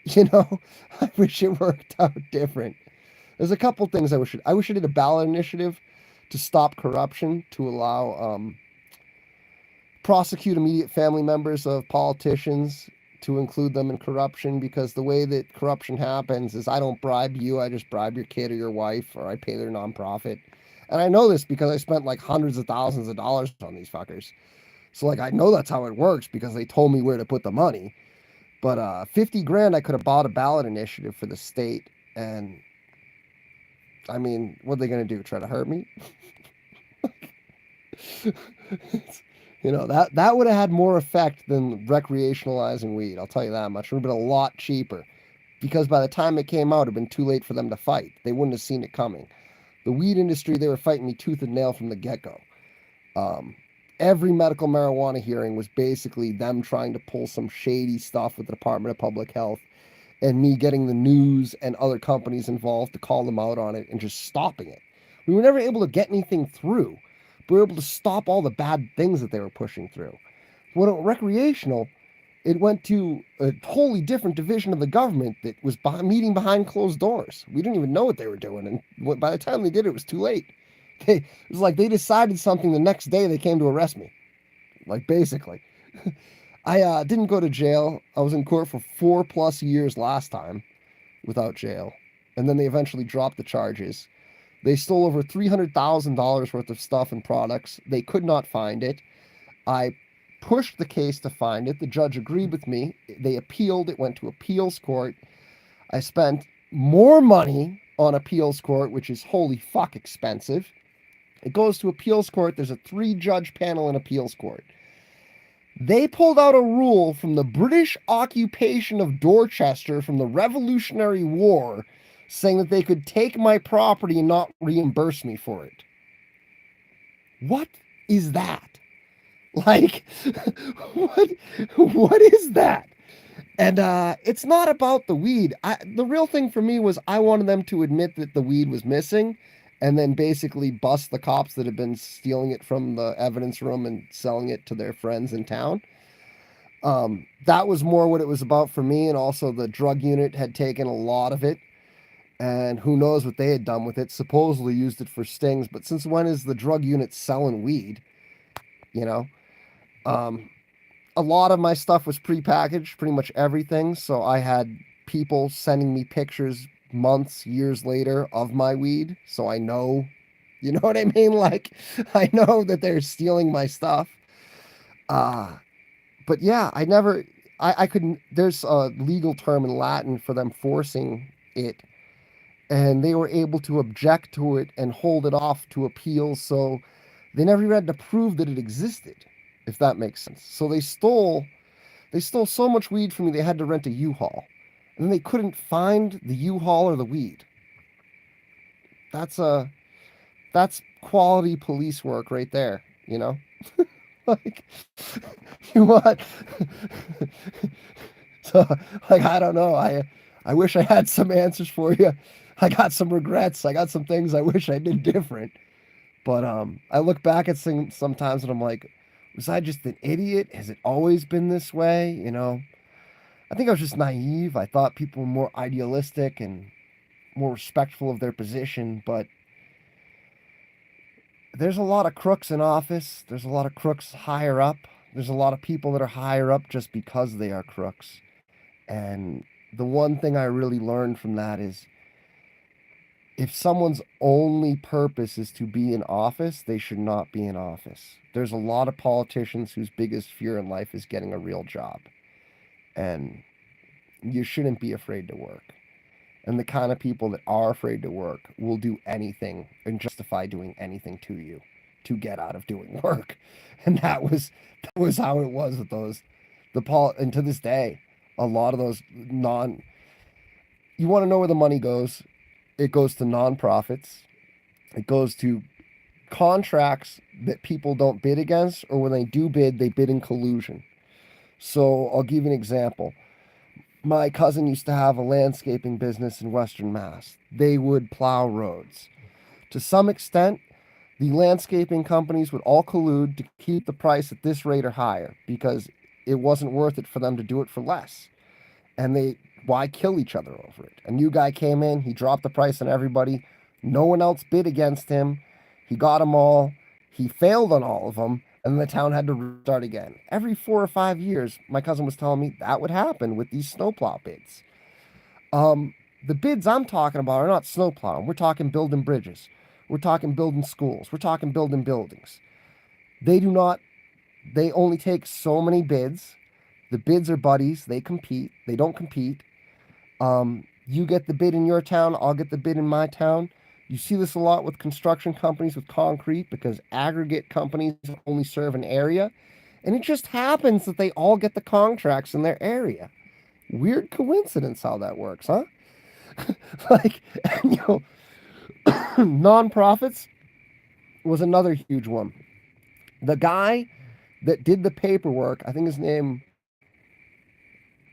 you know, I wish it worked out different. There's a couple things I wish I did a ballot initiative to stop corruption, to allow prosecute immediate family members of politicians, to include them in corruption, because the way that corruption happens is I don't bribe you, I just bribe your kid or your wife, or I pay their nonprofit. And I know this because I spent like hundreds of thousands of dollars on these fuckers. So like I know that's how it works because they told me where to put the money. But 50 grand I could have bought a ballot initiative for the state, and I mean, what are they going to do? Try to hurt me? that would have had more effect than recreationalizing weed. I'll tell you that much. It would have been a lot cheaper because by the time it came out, it would have been too late for them to fight. They wouldn't have seen it coming. The weed industry, they were fighting me tooth and nail from the get-go. Um, every medical marijuana hearing was basically them trying to pull some shady stuff with the Department of Public Health and me getting the news and other companies involved to call them out on it and just stopping it. We were never able to get anything through, but we were able to stop all the bad things that they were pushing through. When it went recreational, it went to a wholly different division of the government that was meeting behind closed doors. We didn't even know what they were doing, and by the time they did it was too late. It was like they decided something the next day they came to arrest me. Like, basically. I didn't go to jail. I was in court for 4+ years last time without jail. And then they eventually dropped the charges. They stole over $300,000 worth of stuff and products. They could not find it. I pushed the case to find it. The judge agreed with me. They appealed. It went to appeals court. I spent more money on appeals court, which is holy fuck expensive. It goes to appeals court. There's a 3-judge panel in appeals court. They pulled out a rule from the British occupation of Dorchester from the Revolutionary War saying that they could take my property and not reimburse me for it. What is that? Like, what is that? And it's not about the weed. The real thing for me was I wanted them to admit that the weed was missing and then basically bust the cops that had been stealing it from the evidence room and selling it to their friends in town. That was more what it was about for me. And also the drug unit had taken a lot of it. And who knows what they had done with it. Supposedly used it for stings. But since when is the drug unit selling weed? You know? A lot of my stuff was prepackaged, pretty much everything. So I had people sending me pictures months, years later of my weed. So I know, you know what I mean? Like, I know that they're stealing my stuff. But yeah, I couldn't, there's a legal term in Latin for them forcing it. And they were able to object to it and hold it off to appeal. So they never even had to prove that it existed, if that makes sense. So they stole so much weed from me, they had to rent a U-Haul. And then they couldn't find the U-Haul or the weed. That's quality police work right there, you know? Like, you want? So, like, I don't know. I wish I had some answers for you. I got some regrets. I got some things I wish I did different. But I look back at things sometimes and I'm like, was I just an idiot? Has it always been this way? I think I was just naive. I thought people were more idealistic and more respectful of their position, but there's a lot of crooks in office. There's a lot of crooks higher up. There's a lot of people that are higher up just because they are crooks. And the one thing I really learned from that is if someone's only purpose is to be in office, they should not be in office. There's a lot of politicians whose biggest fear in life is getting a real job. And you shouldn't be afraid to work. And the kind of people that are afraid to work will do anything and justify doing anything to you to get out of doing work. And that was how it was with those and to this day, a lot of those non you want to know where the money goes? It goes to nonprofits. It goes to contracts that people don't bid against, or when they do bid, they bid in collusion. So I'll give you an example. My cousin used to have a landscaping business in Western Mass. They would plow roads. To some extent, the landscaping companies would all collude to keep the price at this rate or higher because it wasn't worth it for them to do it for less. And why kill each other over it? A new guy came in, he dropped the price on everybody. No one else bid against him. He got them all. He failed on all of them, and the town had to restart again. Every 4 or 5 years, my cousin was telling me that would happen with these snowplow bids. The bids I'm talking about are not snowplowing. We're talking building bridges. We're talking building schools. We're talking building buildings. They do not, they only take so many bids. The bids are buddies. They compete. They don't compete. You get the bid in your town, I'll get the bid in my town. You see this a lot with construction companies with concrete because aggregate companies only serve an area. And it just happens that they all get the contracts in their area. Weird coincidence how that works, huh? Like, nonprofits was another huge one. The guy that did the paperwork, I think his name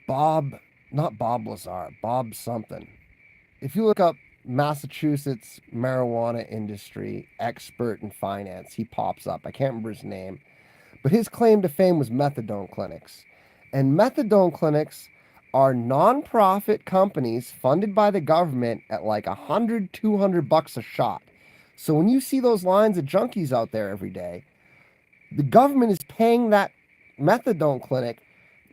Bob, not Bob Lazar, Bob something. If you look up Massachusetts marijuana industry expert in finance, he pops up. I can't remember his name, but his claim to fame was methadone clinics. And methadone clinics are nonprofit companies funded by the government at like 100, $200 a shot. So when you see those lines of junkies out there every day, the government is paying that methadone clinic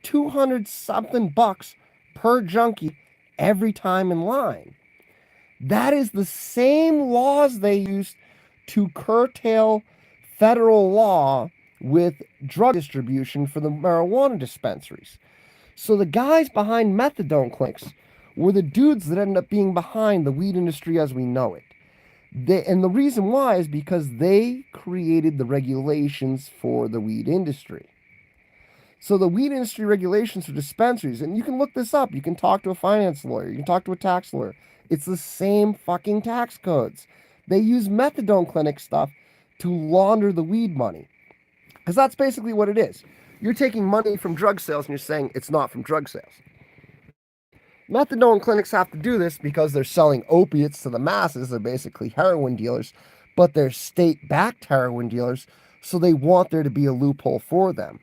200 something bucks per junkie every time in line. That is the same laws they used to curtail federal law with drug distribution for the marijuana dispensaries. So the guys behind methadone clinics were the dudes that ended up being behind the weed industry as we know it. And the reason why is because they created the regulations for the weed industry. So the weed industry regulations for dispensaries, and you can look this up. You can talk to a finance lawyer. You can talk to a tax lawyer. It's the same fucking tax codes. They use methadone clinic stuff to launder the weed money. Because that's basically what it is. You're taking money from drug sales and you're saying it's not from drug sales. Methadone clinics have to do this because they're selling opiates to the masses. They're basically heroin dealers, but they're state-backed heroin dealers, so they want there to be a loophole for them.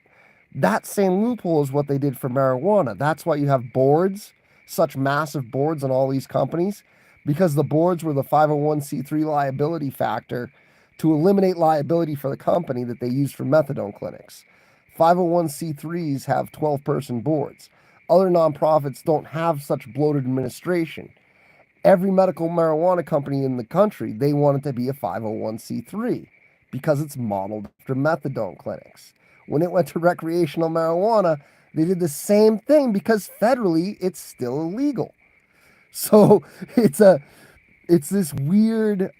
That same loophole is what they did for marijuana. That's why you have boards, such massive boards on all these companies, because the boards were the 501c3 liability factor to eliminate liability for the company that they used for methadone clinics. 501c3s have 12-person boards. Other nonprofits don't have such bloated administration. Every medical marijuana company in the country, they want it to be a 501c3 because it's modeled after methadone clinics. When it went to recreational marijuana, they did the same thing because federally it's still illegal. So it's this weird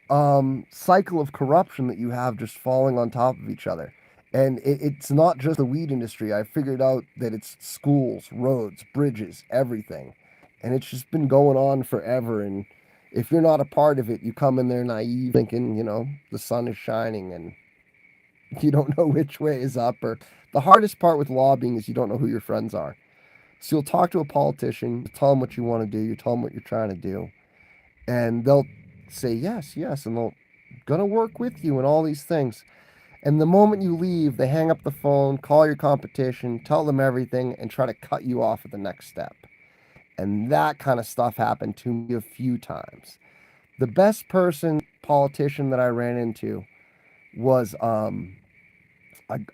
cycle of corruption that you have just falling on top of each other. And it's not just the weed industry. I figured out that it's schools, roads, bridges, everything. And it's just been going on forever. And if you're not a part of it, you come in there naive thinking, the sun is shining and you don't know which way is up. Or the hardest part with lobbying is you don't know who your friends are. So you'll talk to a politician, you tell them what you want to do, you tell them what you're trying to do, and they'll say yes, yes, and gonna work with you and all these things. And the moment you leave, they hang up the phone, call your competition, tell them everything, and try to cut you off at the next step. And that kind of stuff happened to me a few times. The best politician that I ran into was an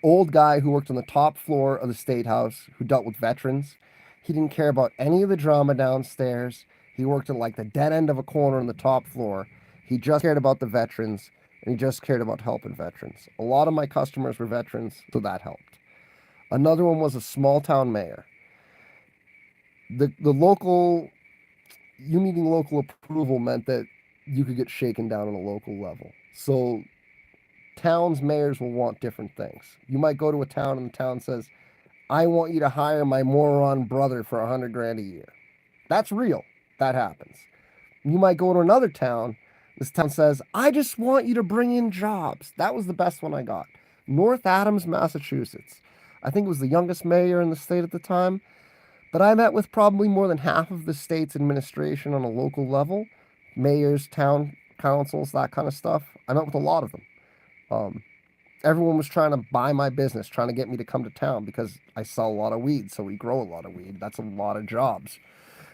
old guy who worked on the top floor of the state house who dealt with veterans. He didn't care about any of the drama downstairs. He worked at like the dead end of a corner on the top floor. He just cared about the veterans and he just cared about helping veterans. A lot of my customers were veterans, so that helped. Another one was a small town mayor. The local you needing local approval meant that you could get shaken down on a local level. So towns mayors will want different things. You might go to a town and the town says, I want you to hire my moron brother for 100 grand a year. That's real. That happens. You might go to another town. This town says, I just want you to bring in jobs. That was the best one I got. North Adams, Massachusetts. I think it was the youngest mayor in the state at the time. But I met with probably more than half of the state's administration on a local level, mayors, town councils, that kind of stuff. I met with a lot of them. Um, Everyone was trying to buy my business, trying to get me to come to town because I sell a lot of weed, so we grow a lot of weed. That's a lot of jobs.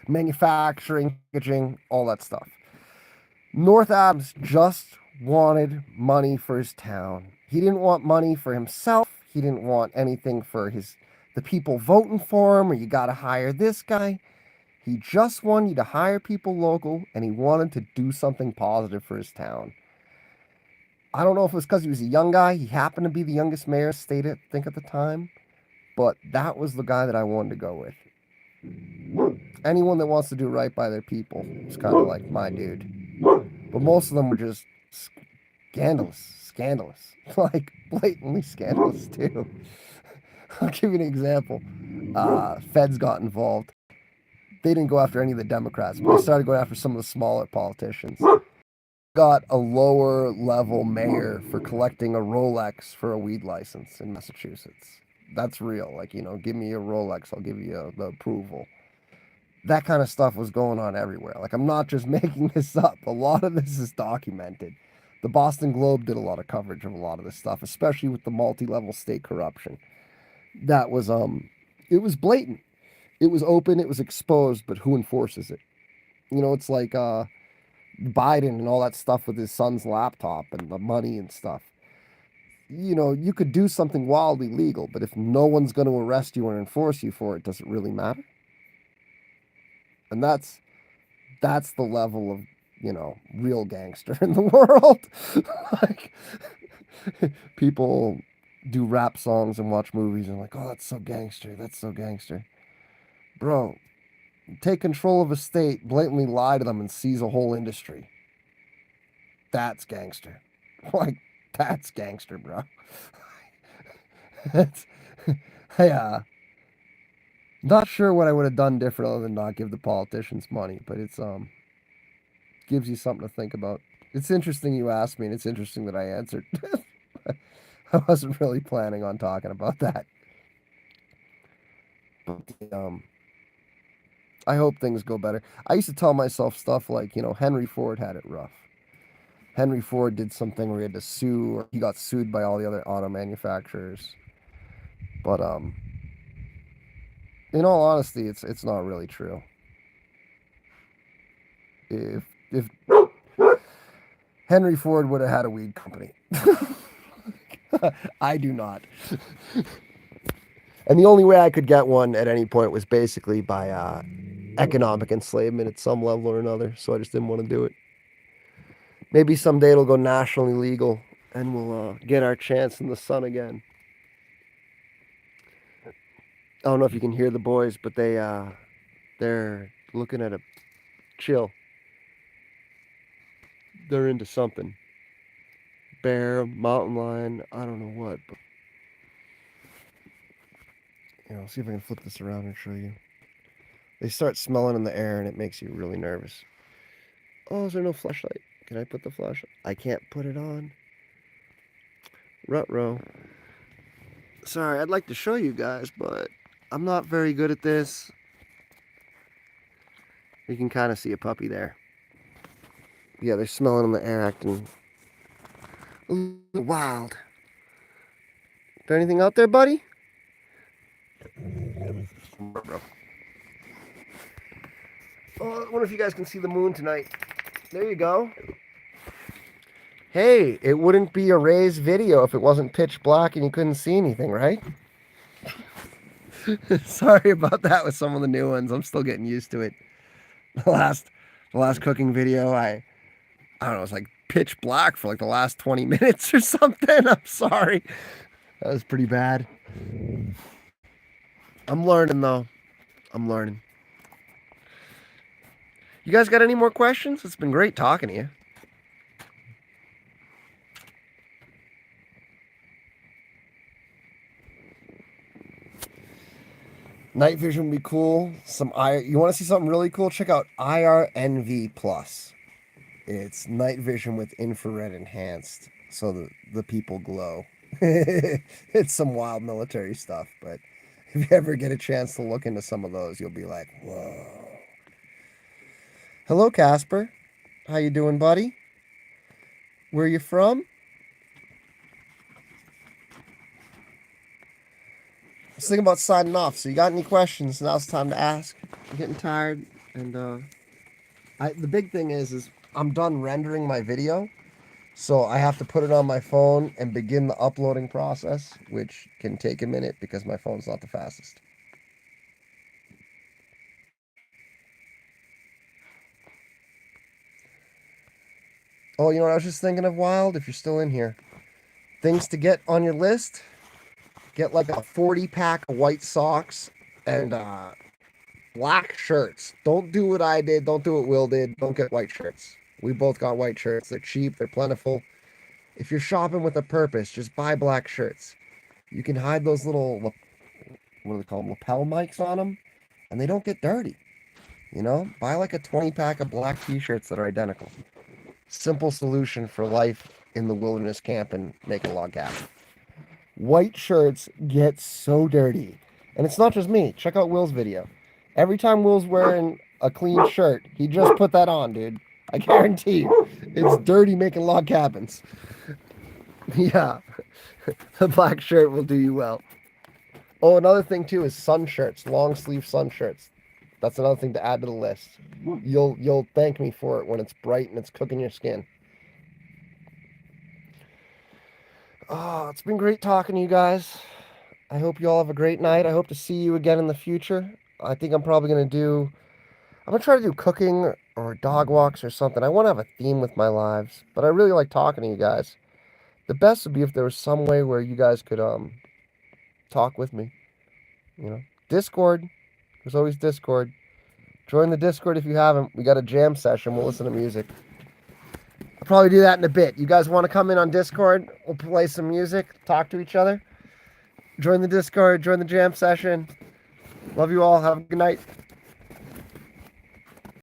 Manufacturing, packaging, all that stuff. North Adams just wanted money for his town. He didn't want money for himself. He didn't want anything for the people voting for him, or you got to hire this guy. He just wanted you to hire people local, and he wanted to do something positive for his town. I don't know if it was because he was a young guy. He happened to be the youngest mayor of the state, I think, at the time. But that was the guy that I wanted to go with. Anyone that wants to do right by their people is kind of like my dude. But most of them were just scandalous. Like, blatantly scandalous, too. I'll give you an example. Feds got involved. They didn't go after any of the Democrats, but they started going after some of the smaller politicians. Got a lower level mayor for collecting a Rolex for a weed license in Massachusetts. That's real. Like, give me a Rolex, I'll give you the approval. That kind of stuff was going on everywhere. Like, I'm not just making this up. A lot of this is documented. The Boston Globe did a lot of coverage of a lot of this stuff, especially with the multi-level state corruption. That was it was blatant. It was open, it was exposed, but who enforces it? It's like Biden and all that stuff with his son's laptop and the money and stuff. You could do something wildly legal, but if no one's going to arrest you or enforce you for it, does it really matter? And that's the level of, real gangster in the world. Like, people do rap songs and watch movies and like, oh, that's so gangster. That's so gangster. Bro, take control of a state, blatantly lie to them, and seize a whole industry. That's gangster. Like, that's gangster, bro. That's, not sure what I would have done different other than not give the politicians money, but it's gives you something to think about. It's interesting you asked me, and it's interesting that I answered. I wasn't really planning on talking about that. But I hope things go better. I used to tell myself stuff like, Henry Ford had it rough. Henry Ford did something where he had to sue, or he got sued by all the other auto manufacturers. But in all honesty, it's not really true. If Henry Ford would have had a weed company, I do not. And the only way I could get one at any point was basically by economic enslavement at some level or another. So I just didn't want to do it. Maybe someday it'll go nationally legal and we'll get our chance in the sun again. I don't know if you can hear the boys, but they're looking at a chill. They're into something. Bear, mountain lion, I don't know what, but I'll see if I can flip this around and show you. They start smelling in the air and it makes you really nervous. Oh, is there no flashlight? Can I put the flashlight? I can't put it on. Ruh-roh. Sorry, I'd like to show you guys, but I'm not very good at this. You can kind of see a puppy there. Yeah, they're smelling in the air, acting A little wild. Is there anything out there, buddy? Oh, I wonder if you guys can see the moon tonight. There you go. Hey, it wouldn't be a Ray's video if it wasn't pitch black and you couldn't see anything, right? Sorry about that with some of the new ones. I'm still getting used to it. The last cooking video, I don't know, it was like pitch black for like the last 20 minutes or something. I'm sorry. That was pretty bad. I'm learning though. I'm learning. You guys got any more questions? It's been great talking to you. Night vision would be cool. You want to see something really cool? Check out IRNV Plus. It's night vision with infrared enhanced, so the people glow. It's some wild military stuff, but if you ever get a chance to look into some of those, you'll be like, whoa. Hello, Casper. How you doing, buddy? Where you from? I was thinking about signing off, so you got any questions? Now it's time to ask. I'm getting tired, and the big thing is I'm done rendering my video, so I have to put it on my phone and begin the uploading process, which can take a minute because my phone's not the fastest. Oh, you know what I was just thinking of, Wild, if you're still in here? Things to get on your list. Get like a 40-pack of white socks and black shirts. Don't do what I did. Don't do what Will did. Don't get white shirts. We both got white shirts. They're cheap. They're plentiful. If you're shopping with a purpose, just buy black shirts. You can hide those little, what do they call them, lapel mics on them, and they don't get dirty. You know, buy like a 20-pack of black t-shirts that are identical. Simple solution for life in the wilderness camp and make a log cabin. White shirts get so dirty. And it's not just me. Check out Will's video. Every time Will's wearing a clean shirt, he just put that on, dude. I guarantee you. It's dirty making log cabins. Yeah. The black shirt will do you well. Oh, another thing too is sun shirts. Long sleeve sun shirts. That's another thing to add to the list. You'll thank me for it when it's bright and it's cooking your skin. Oh, it's been great talking to you guys. I hope you all have a great night. I hope to see you again in the future. I think I'm probably going to try to do cooking or dog walks or something. I want to have a theme with my lives, but I really like talking to you guys. The best would be if there was some way where you guys could talk with me. You know, Discord. There's always Discord. Join the Discord if you haven't. We got a jam session. We'll listen to music. I'll probably do that in a bit. You guys want to come in on Discord? We'll play some music, talk to each other. Join the Discord, join the jam session. Love you all. Have a good night.